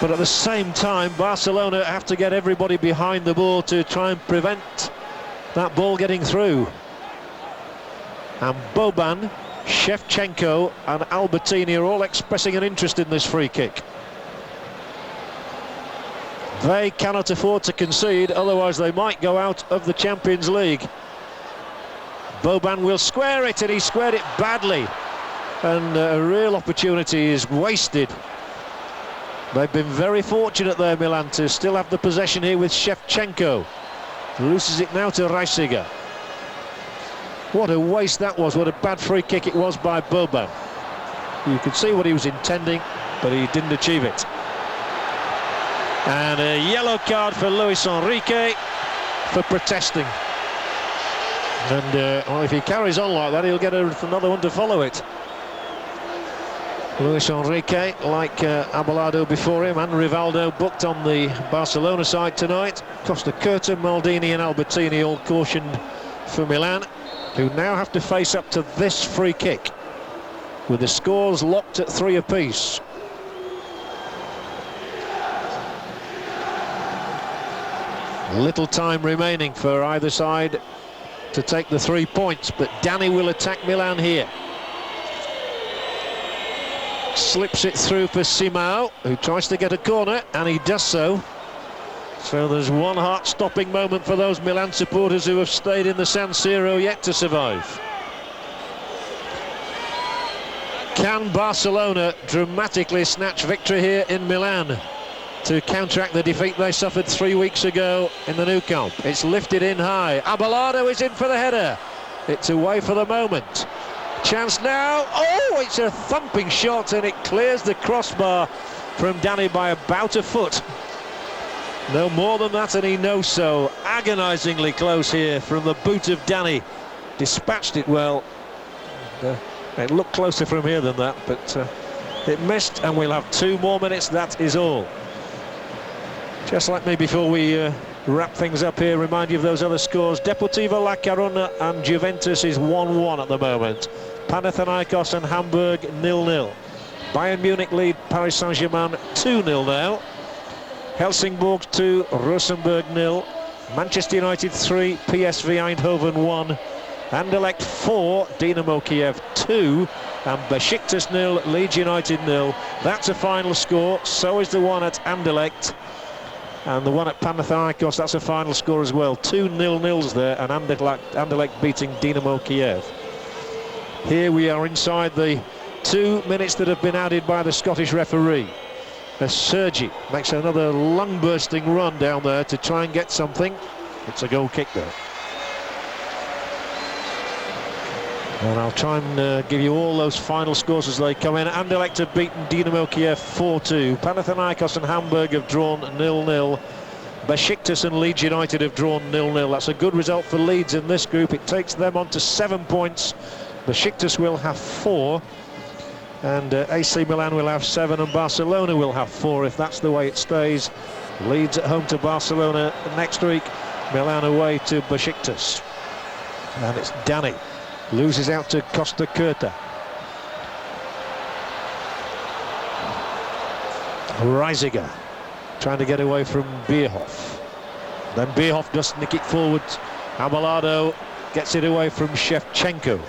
But at the same time, Barcelona have to get everybody behind the ball to try and prevent that ball getting through. And Boban, Shevchenko and Albertini are all expressing an interest in this free kick. They cannot afford to concede, otherwise they might go out of the Champions League. Boban will square it, and he squared it badly, and a real opportunity is wasted. They've been very fortunate there, Milan, to still have the possession here with Shevchenko. Loses it now to Reisiger. What a waste that was, what a bad free kick it was by Boban. You could see what he was intending, but he didn't achieve it. And a yellow card for Luis Enrique for protesting. And well, if he carries on like that, he'll get another one to follow it. Luis Enrique, like Abelardo before him, and Rivaldo booked on the Barcelona side tonight. Costa Curta, Maldini and Albertini all cautioned for Milan, who now have to face up to this free kick, with the scores locked at 3 apiece. Little time remaining for either side to take the 3 points, but Danny will attack Milan here. Slips it through for Simao, who tries to get a corner, and he does so. So there's one heart-stopping moment for those Milan supporters who have stayed in the San Siro yet to survive. Can Barcelona dramatically snatch victory here in Milan to counteract the defeat they suffered 3 weeks ago in the Nou Camp? It's lifted in high. Abelardo is in for the header. It's away for the moment. Chance now. Oh, it's a thumping shot, and it clears the crossbar from Danny by about a foot. No more than that, and he knows so. Agonisingly close here from the boot of Danny. Dispatched it well. It looked closer from here than that, but it missed, and we'll have 2 more minutes, that is all. Just like me, before we wrap things up here, remind you of those other scores. Deportivo La Coruña and Juventus is 1-1 at the moment. Panathinaikos and Hamburg 0-0. Bayern Munich lead Paris Saint-Germain 2-0 now. Helsingborg 2, Rosenborg 0. Manchester United 3, PSV Eindhoven 1. Anderlecht 4, Dinamo Kiev 2. And Besiktas 0, Leeds United 0. That's a final score. So is the one at Anderlecht. And the one at Panathinaikos, that's a final score as well. 2 0-0s there, and Anderlecht beating Dinamo Kiev. Here we are inside the 2 minutes that have been added by the Scottish referee. As Sergi makes another lung-bursting run down there to try and get something. It's a goal kick though. And I'll try and give you all those final scores as they come in. Anderlecht have beaten Dinamo Kiev 4-2. Panathinaikos and Hamburg have drawn 0-0. Besiktas and Leeds United have drawn 0-0. That's a good result for Leeds in this group. It takes them on to 7 points. Besiktas will have 4. and AC Milan will have 7 and Barcelona will have 4 if that's the way it stays. Leeds at home to Barcelona next week, Milan away to Besiktas. And it's Danny, loses out to Costa Curta. Reisiger trying to get away from Bierhoff. Then Bierhoff does nick it forward. Abelardo gets it away from Shevchenko.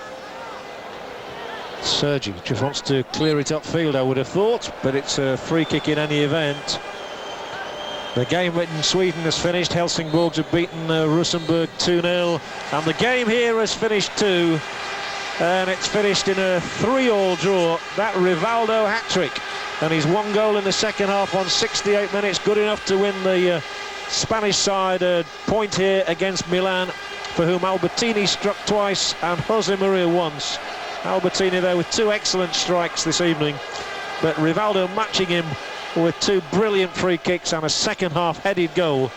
Sergi just wants to clear it upfield, I would have thought, but it's a free kick in any event. The game in Sweden has finished. Helsingborg have beaten Rosenborg 2-0, and the game here has finished too, and it's finished in a 3-3 draw. That Rivaldo hat-trick, and he's 1 goal in the second half on 68 minutes, good enough to win the Spanish side a point here against Milan, for whom Albertini struck twice and Jose Maria once. Albertini there with 2 excellent strikes this evening, but Rivaldo matching him with 2 brilliant free kicks and a second half headed goal.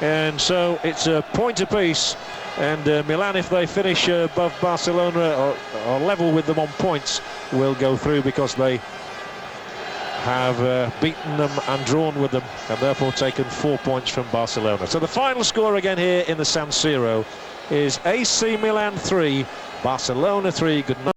And so it's a point apiece, and Milan, if they finish above Barcelona or level with them on points, will go through, because they have beaten them and drawn with them, and therefore taken 4 points from Barcelona. So the final score again here in the San Siro is AC Milan 3, Barcelona 3. Good night.